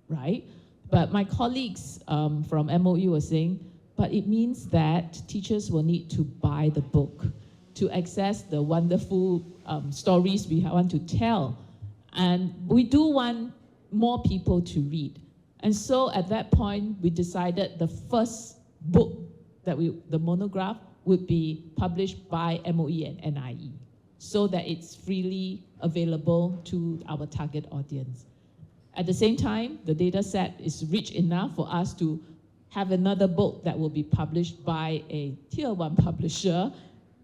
right? But my colleagues from MOE were saying, but it means that teachers will need to buy the book to access the wonderful stories we want to tell. And we do want more people to read. And so at that point, we decided the first book the monograph would be published by MOE and NIE, so that it's freely available to our target audience. At the same time, the data set is rich enough for us to have another book that will be published by a tier 1 publisher,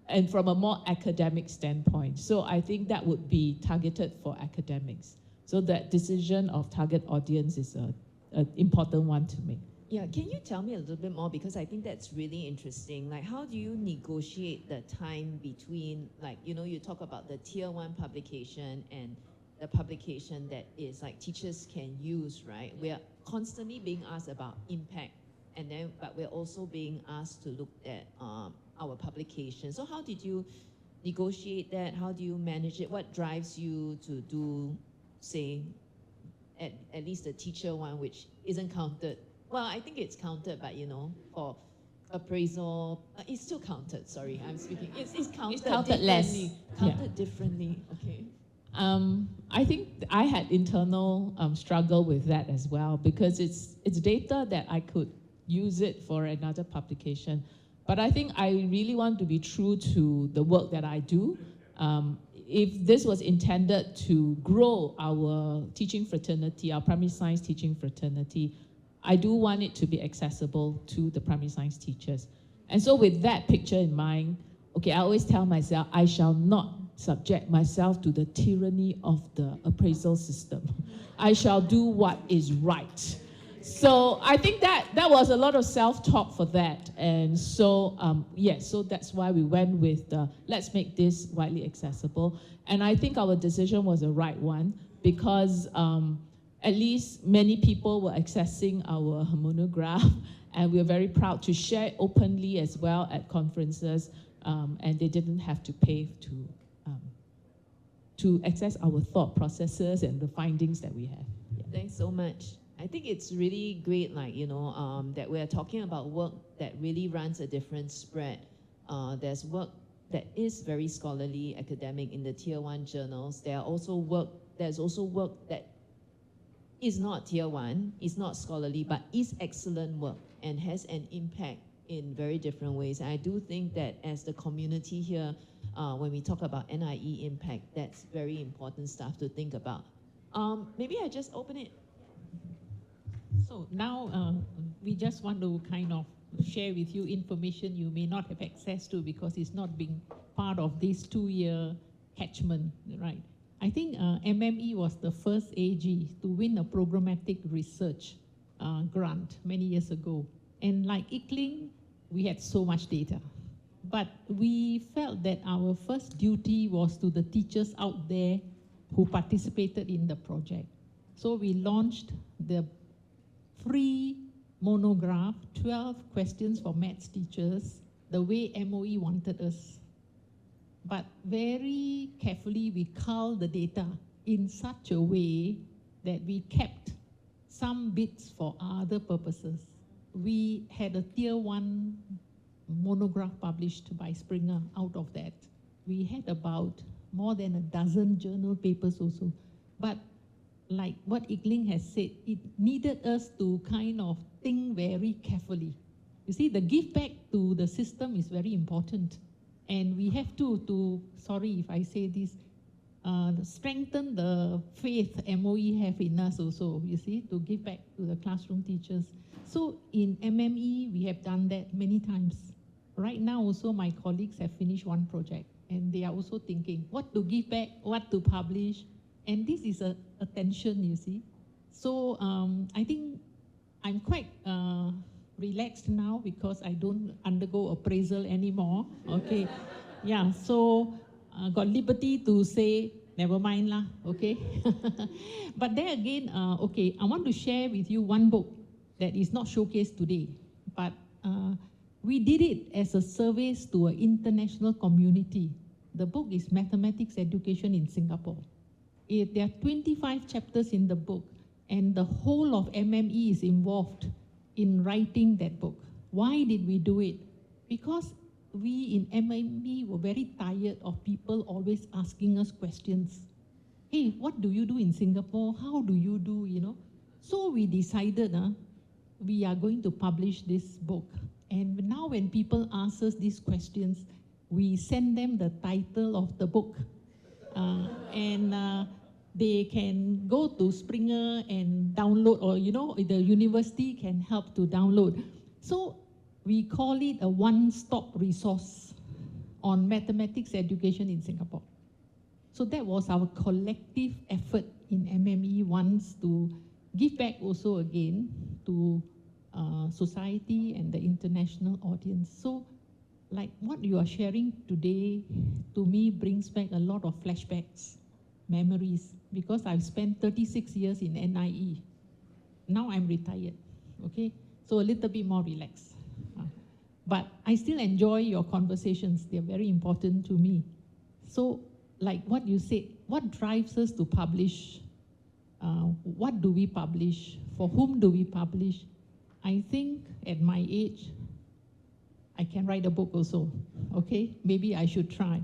and from a more academic standpoint. So I think that would be targeted for academics. So that decision of target audience is an important one to me. Yeah, can you tell me a little bit more, because I think that's really interesting. Like, how do you negotiate the time between, like, you know, you talk about the tier 1 publication and the publication that is like teachers can use, right? We are constantly being asked about impact, and then but we're also being asked to look at our publication. So how did you negotiate that? How do you manage it? What drives you to do, say, at least the teacher one, which isn't counted? Well, I think it's counted, but you know, for appraisal, it's still counted. Sorry, I'm speaking. It's counted. It's counted less. Counted differently. Okay. I think I had internal struggle with that as well, because it's data that I could use it for another publication. But I think I really want to be true to the work that I do. If this was intended to grow our teaching fraternity, our primary science teaching fraternity, I do want it to be accessible to the primary science teachers. And so with that picture in mind, okay, I always tell myself, I shall not subject myself to the tyranny of the appraisal system. I shall do what is right. So I think that was a lot of self-talk for that. And so, yes, so that's why we went with let's make this widely accessible. And I think our decision was the right one, because at least many people were accessing our monograph, and we're very proud to share it openly as well at conferences, and they didn't have to pay to access our thought processes and the findings that we have. Yeah. Thanks so much. I think it's really great, like, you know, that we're talking about work that really runs a different spread. There's work that is very scholarly, academic in the tier 1 journals. There's also work that is not tier 1, is not scholarly, but is excellent work and has an impact in very different ways. And I do think that as the community here, when we talk about NIE impact, that's very important stuff to think about. Maybe I just open it. So now we just want to kind of share with you information you may not have access to because it's not being part of this 2-year catchment, right? I think MME was the first AG to win a programmatic research grant many years ago. And like ICLING, we had so much data. But we felt that our first duty was to the teachers out there who participated in the project. So we launched the free monograph, 12 questions for maths teachers, the way MOE wanted us. But very carefully, we culled the data in such a way that we kept some bits for other purposes. We had a tier 1 monograph published by Springer out of that. We had about more than a dozen journal papers also. But like what ICLING has said, it needed us to kind of think very carefully. You see, the give back to the system is very important. And we have to sorry if I say this, strengthen the faith MOE have in us also, you see, to give back to the classroom teachers. So in MME, we have done that many times. Right now also, my colleagues have finished one project, and they are also thinking what to give back, what to publish, and this is a tension, you see. So I think I'm quite relaxed now because I don't undergo appraisal anymore. Okay, yeah. So got liberty to say never mind lah. Okay, but there again, okay, I want to share with you one book that is not showcased today, but we did it as a service to an international community. The book is Mathematics Education in Singapore. There are 25 chapters in the book, and the whole of MME is involved in writing that book. Why did we do it? Because we in MME were very tired of people always asking us questions. Hey, what do you do in Singapore? How do you do, you know? So we decided we are going to publish this book. And now when people ask us these questions, we send them the title of the book. And they can go to Springer and download, or, you know, the university can help to download. So we call it a one-stop resource on mathematics education in Singapore. So that was our collective effort in MME once to give back also again to society and the international audience. So like what you are sharing today, to me, brings back a lot of flashbacks, memories, because I've spent 36 years in NIE. Now I'm retired, okay? So a little bit more relaxed. But I still enjoy your conversations. They're very important to me. So like what you said, what drives us to publish? What do we publish? For whom do we publish? I think at my age, I can write a book also, okay? Maybe I should try.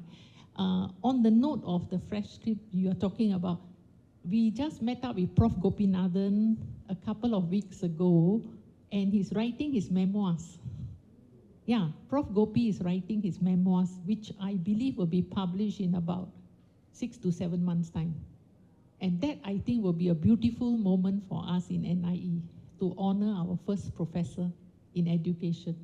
On the note of the fresh script you are talking about, we just met up with Prof. Gopinathan a couple of weeks ago, and he's writing his memoirs. Yeah, Prof. Gopi is writing his memoirs, which I believe will be published in about 6 to 7 months' time. And that, I think, will be a beautiful moment for us in NIE to honor our first professor in education.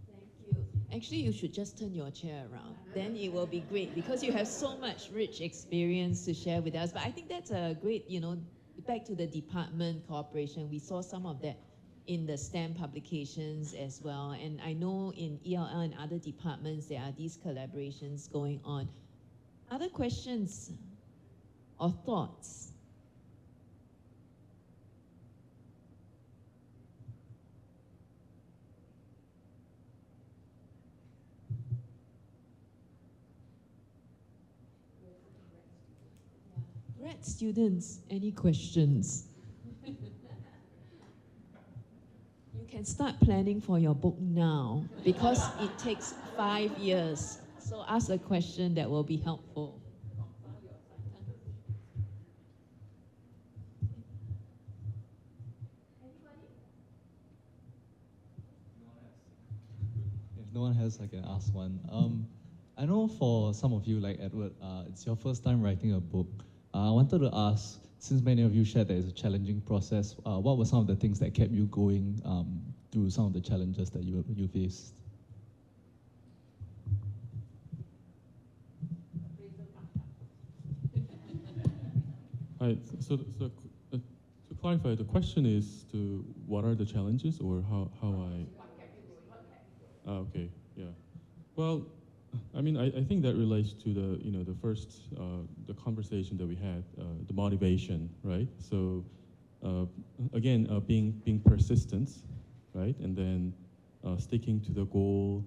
Thank you. Actually, you should just turn your chair around. Then it will be great because you have so much rich experience to share with us. But I think that's a great, back to the department cooperation. We saw some of that in the STEM publications as well. And I know in ELL and other departments, there are these collaborations going on. Other questions or thoughts? Grad students, any questions? You can start planning for your book now because it takes 5 years. So ask a question that will be helpful. If no one has, I can ask one. I know for some of you, like Edward, it's your first time writing a book. I wanted to ask, since many of you shared that it's a challenging process, what were some of the things that kept you going through some of the challenges that you faced? Right. So to clarify, the question is to what are the challenges or how I. Okay. Yeah. Well, I mean, I think that relates to the first the conversation that we had, the motivation, right? So again, being persistent, right, and then sticking to the goal,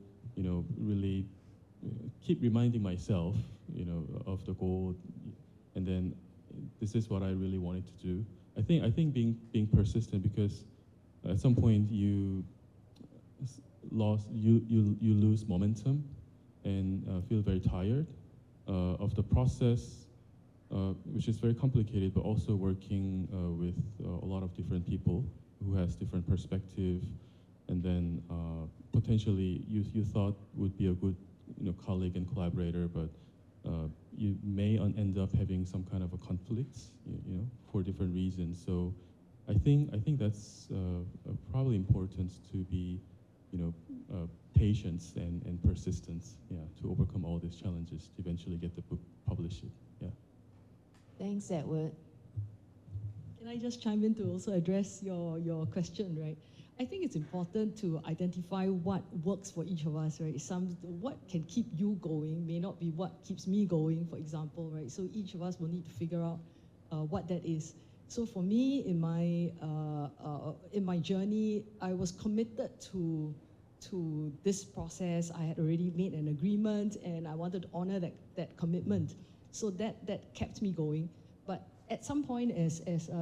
really keep reminding myself, of the goal, and then this is what I really wanted to do. I think being persistent, because at some point you lose momentum and feel very tired of the process, which is very complicated, but also working with a lot of different people who has different perspective, and then potentially you thought would be a good colleague and collaborator, but you may end up having some kind of a conflict, for different reasons. So I think that's probably important to be, patience and persistence, to overcome all these challenges to eventually get the book published. Yeah. Thanks, Edward. Can I just chime in to also address your question, right? I think it's important to identify what works for each of us, right? What can keep you going may not be what keeps me going, for example, right? So each of us will need to figure out what that is. So for me, in my journey, I was committed to this process. I had already made an agreement, and I wanted to honor that commitment. So that kept me going. But at some point, as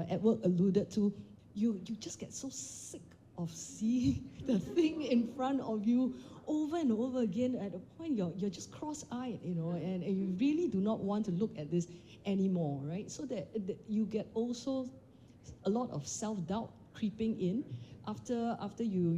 Edward alluded to, you just get so sick of seeing the thing in front of you over and over again. At a point, you're just cross-eyed, and you really do not want to look at this anymore, right? So that you get also a lot of self-doubt creeping in after you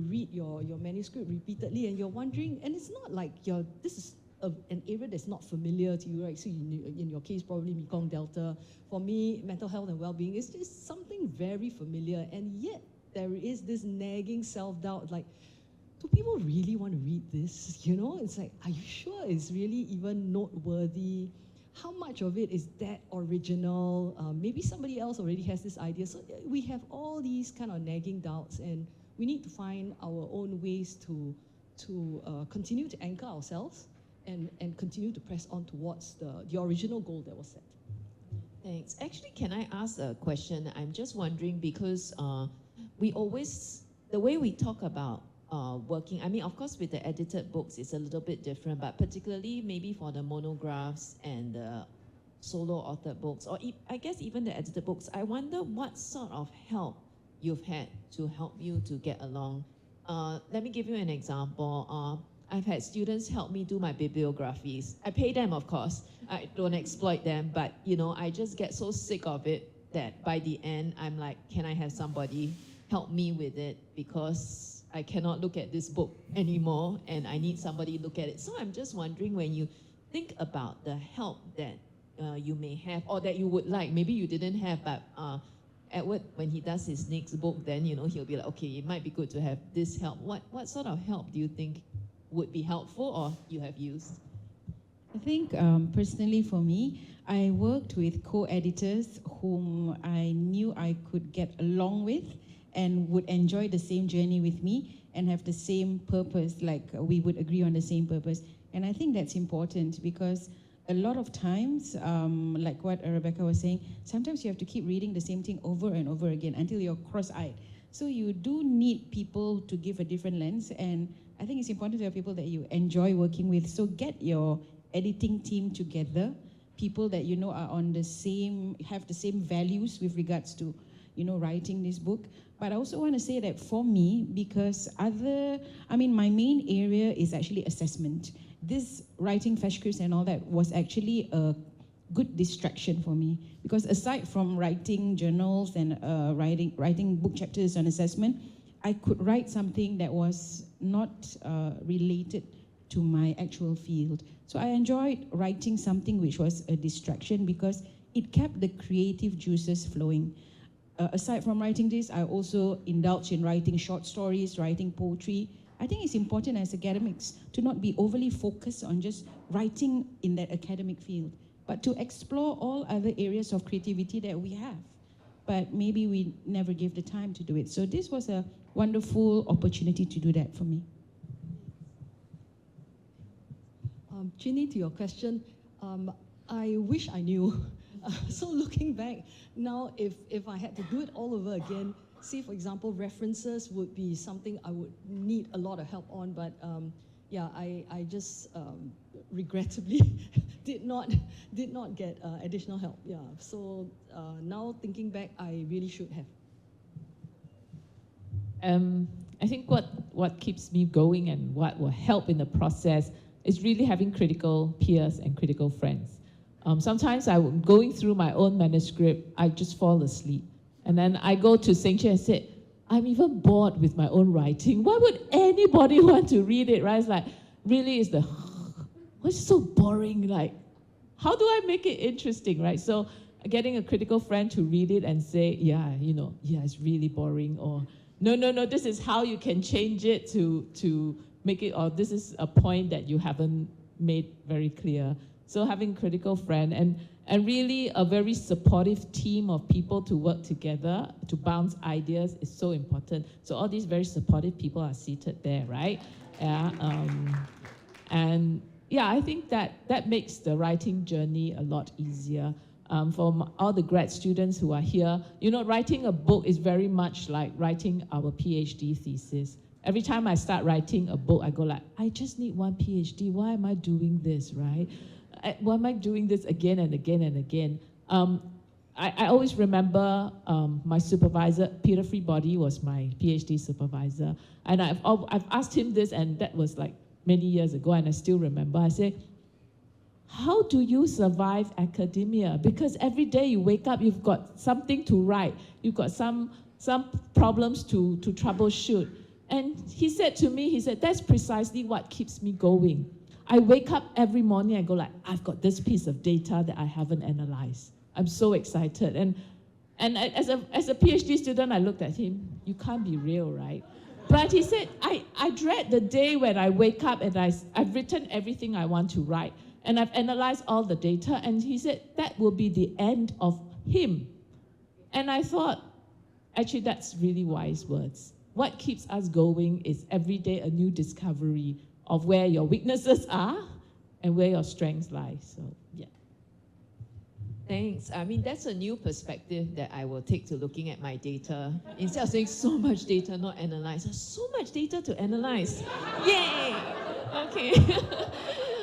read your manuscript repeatedly, and you're wondering, and it's not like this is an area that's not familiar to you, right? So in your case, probably Mekong Delta. For me, mental health and well-being is just something very familiar, and yet there is this nagging self-doubt, like, do people really want to read this? It's like, are you sure it's really even noteworthy? how much of it is that original? Maybe somebody else already has this idea. So we have all these kind of nagging doubts, and we need to find our own ways to continue to anchor ourselves and continue to press on towards the original goal that was set. Thanks. Actually, can I ask a question? I'm just wondering because we always, the way we talk about working, I mean, of course, with the edited books, it's a little bit different, but particularly maybe for the monographs and the solo authored books, or I guess even the edited books, I wonder what sort of help you've had to help you to get along. Let me give you an example. I've had students help me do my bibliographies. I pay them, of course. I don't exploit them, but you know, I just get so sick of it that by the end, I'm like, can I have somebody help me with it, because I cannot look at this book anymore and I need somebody to look at it. So I'm just wondering, when you think about the help that you may have or that you would like, maybe you didn't have, but Edward, when he does his next book, then you know he'll be like, okay, it might be good to have this help. What sort of help do you think would be helpful or you have used? I think personally for me, I worked with co-editors whom I knew I could get along with and would enjoy the same journey with me and have the same purpose, like we would agree on the same purpose. And I think that's important because a lot of times, like what Rebecca was saying, sometimes you have to keep reading the same thing over and over again until you're cross-eyed. So you do need people to give a different lens, and I think it's important to have people that you enjoy working with. So get your editing team together, people that you know are on the same, have the same values with regards to, you know, writing this book. But I also want to say that for me, because my main area is actually assessment. This writing flash scripts and all that was actually a good distraction for me, because aside from writing journals and writing book chapters on assessment, I could write something that was not related to my actual field. So I enjoyed writing something which was a distraction because it kept the creative juices flowing. Aside from writing this, I also indulge in writing short stories, writing poetry. I think it's important as academics to not be overly focused on just writing in that academic field, but to explore all other areas of creativity that we have. But maybe we never give the time to do it. So this was a wonderful opportunity to do that for me. Ginny, to your question, I wish I knew. So looking back, now if I had to do it all over again, say for example, references would be something I would need a lot of help on, but yeah, I just regrettably did not get additional help. Yeah, so now thinking back, I really should have. I think what keeps me going and what will help in the process is really having critical peers and critical friends. Sometimes going through my own manuscript, I just fall asleep. And then I go to Seng and say, I'm even bored with my own writing. Why would anybody want to read it, right? It's like, really is what's so boring? Like, how do I make it interesting, right? So getting a critical friend to read it and say, yeah, it's really boring, or no, this is how you can change it to make it, or this is a point that you haven't made very clear. So having a critical friend and really a very supportive team of people to work together to bounce ideas is so important. So all these very supportive people are seated there, right? Yeah, and yeah, I think that makes the writing journey a lot easier. For all the grad students who are here, writing a book is very much like writing our PhD thesis. Every time I start writing a book, I go like, I just need one PhD. Why am I doing this, right? Why am I doing this again and again and again? I always remember my supervisor, Peter Freebody, was my PhD supervisor. And I've asked him this, and that was like many years ago, and I still remember. I say, how do you survive academia? Because every day you wake up, you've got something to write. You've got some problems to troubleshoot. And he said to me, that's precisely what keeps me going. I wake up every morning and go like, I've got this piece of data that I haven't analyzed. I'm so excited. And as a PhD student, I looked at him, you can't be real, right? But he said, I dread the day when I wake up and I've written everything I want to write. And I've analyzed all the data, and he said that will be the end of him. And I thought, actually, that's really wise words. What keeps us going is every day a new discovery of where your weaknesses are and where your strengths lie. So, yeah. Thanks. I mean, that's a new perspective that I will take to looking at my data. Instead of saying so much data, not analyze. There's so much data to analyze. Yay! Okay.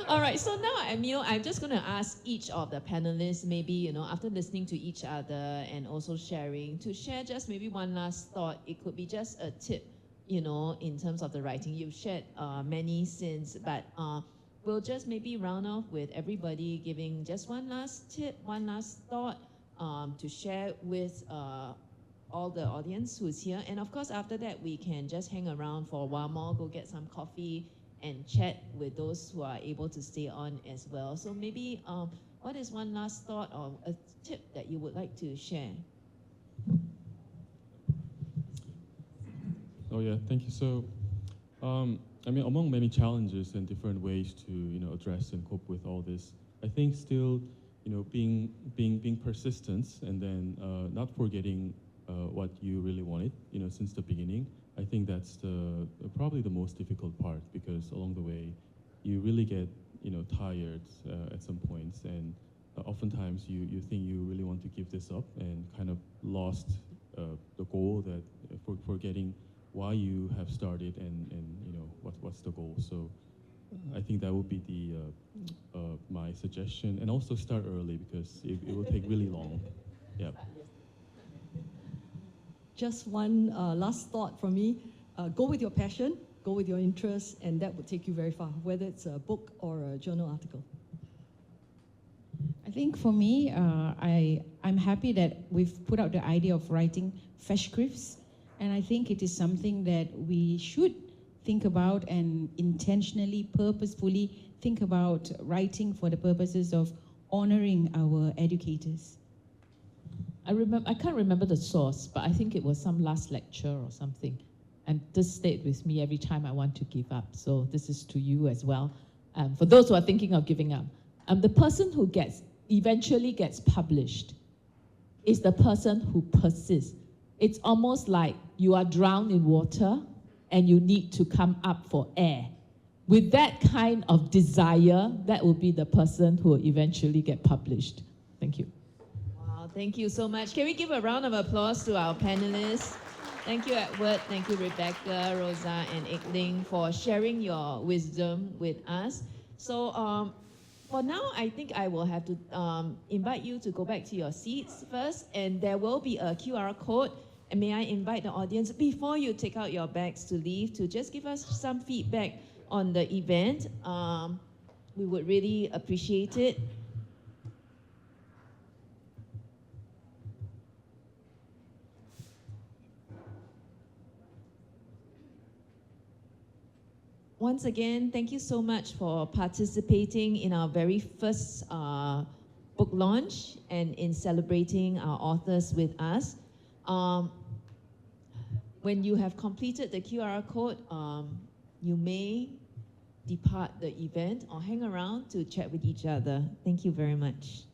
All right, so now I'm just going to ask each of the panelists, maybe, after listening to each other and also sharing, to share just maybe one last thought. It could be just a tip, in terms of the writing. You've shared many since, but we'll just maybe round off with everybody giving just one last tip, one last thought to share with all the audience who's here. And of course, after that, we can just hang around for a while more, go get some coffee, and chat with those who are able to stay on as well. So maybe, what is one last thought or a tip that you would like to share? Oh yeah, thank you. So, among many challenges and different ways to address and cope with all this, I think still being persistent and then not forgetting what you really wanted since the beginning. I think that's probably the most difficult part, because along the way you really get tired at some points, and oftentimes you think you really want to give this up and kind of lost the goal, that forgetting why you have started and what's the goal. So I think that would be the my suggestion, and also start early, because it will take really long. Yeah. Just one last thought from me. Go with your passion, go with your interests, and that will take you very far, whether it's a book or a journal article. I think for me, I'm happy that we've put out the idea of writing fashscripts, and I think it is something that we should think about and intentionally, purposefully think about writing for the purposes of honoring our educators. I can't remember the source, but I think it was some last lecture or something. And this stayed with me every time I want to give up. So this is to you as well. For those who are thinking of giving up, the person who eventually gets published is the person who persists. It's almost like you are drowned in water and you need to come up for air. With that kind of desire, that will be the person who will eventually get published. Thank you. Wow, thank you so much. Can we give a round of applause to our panelists? Thank you, Edward. Thank you, Rebecca, Rosa, and Ikling, for sharing your wisdom with us. So for now, I think I will have to invite you to go back to your seats first, and there will be a QR code. And may I invite the audience, before you take out your bags to leave, to just give us some feedback on the event. We would really appreciate it. Once again, thank you so much for participating in our very first book launch and in celebrating our authors with us. When you have completed the QR code, you may depart the event or hang around to chat with each other. Thank you very much.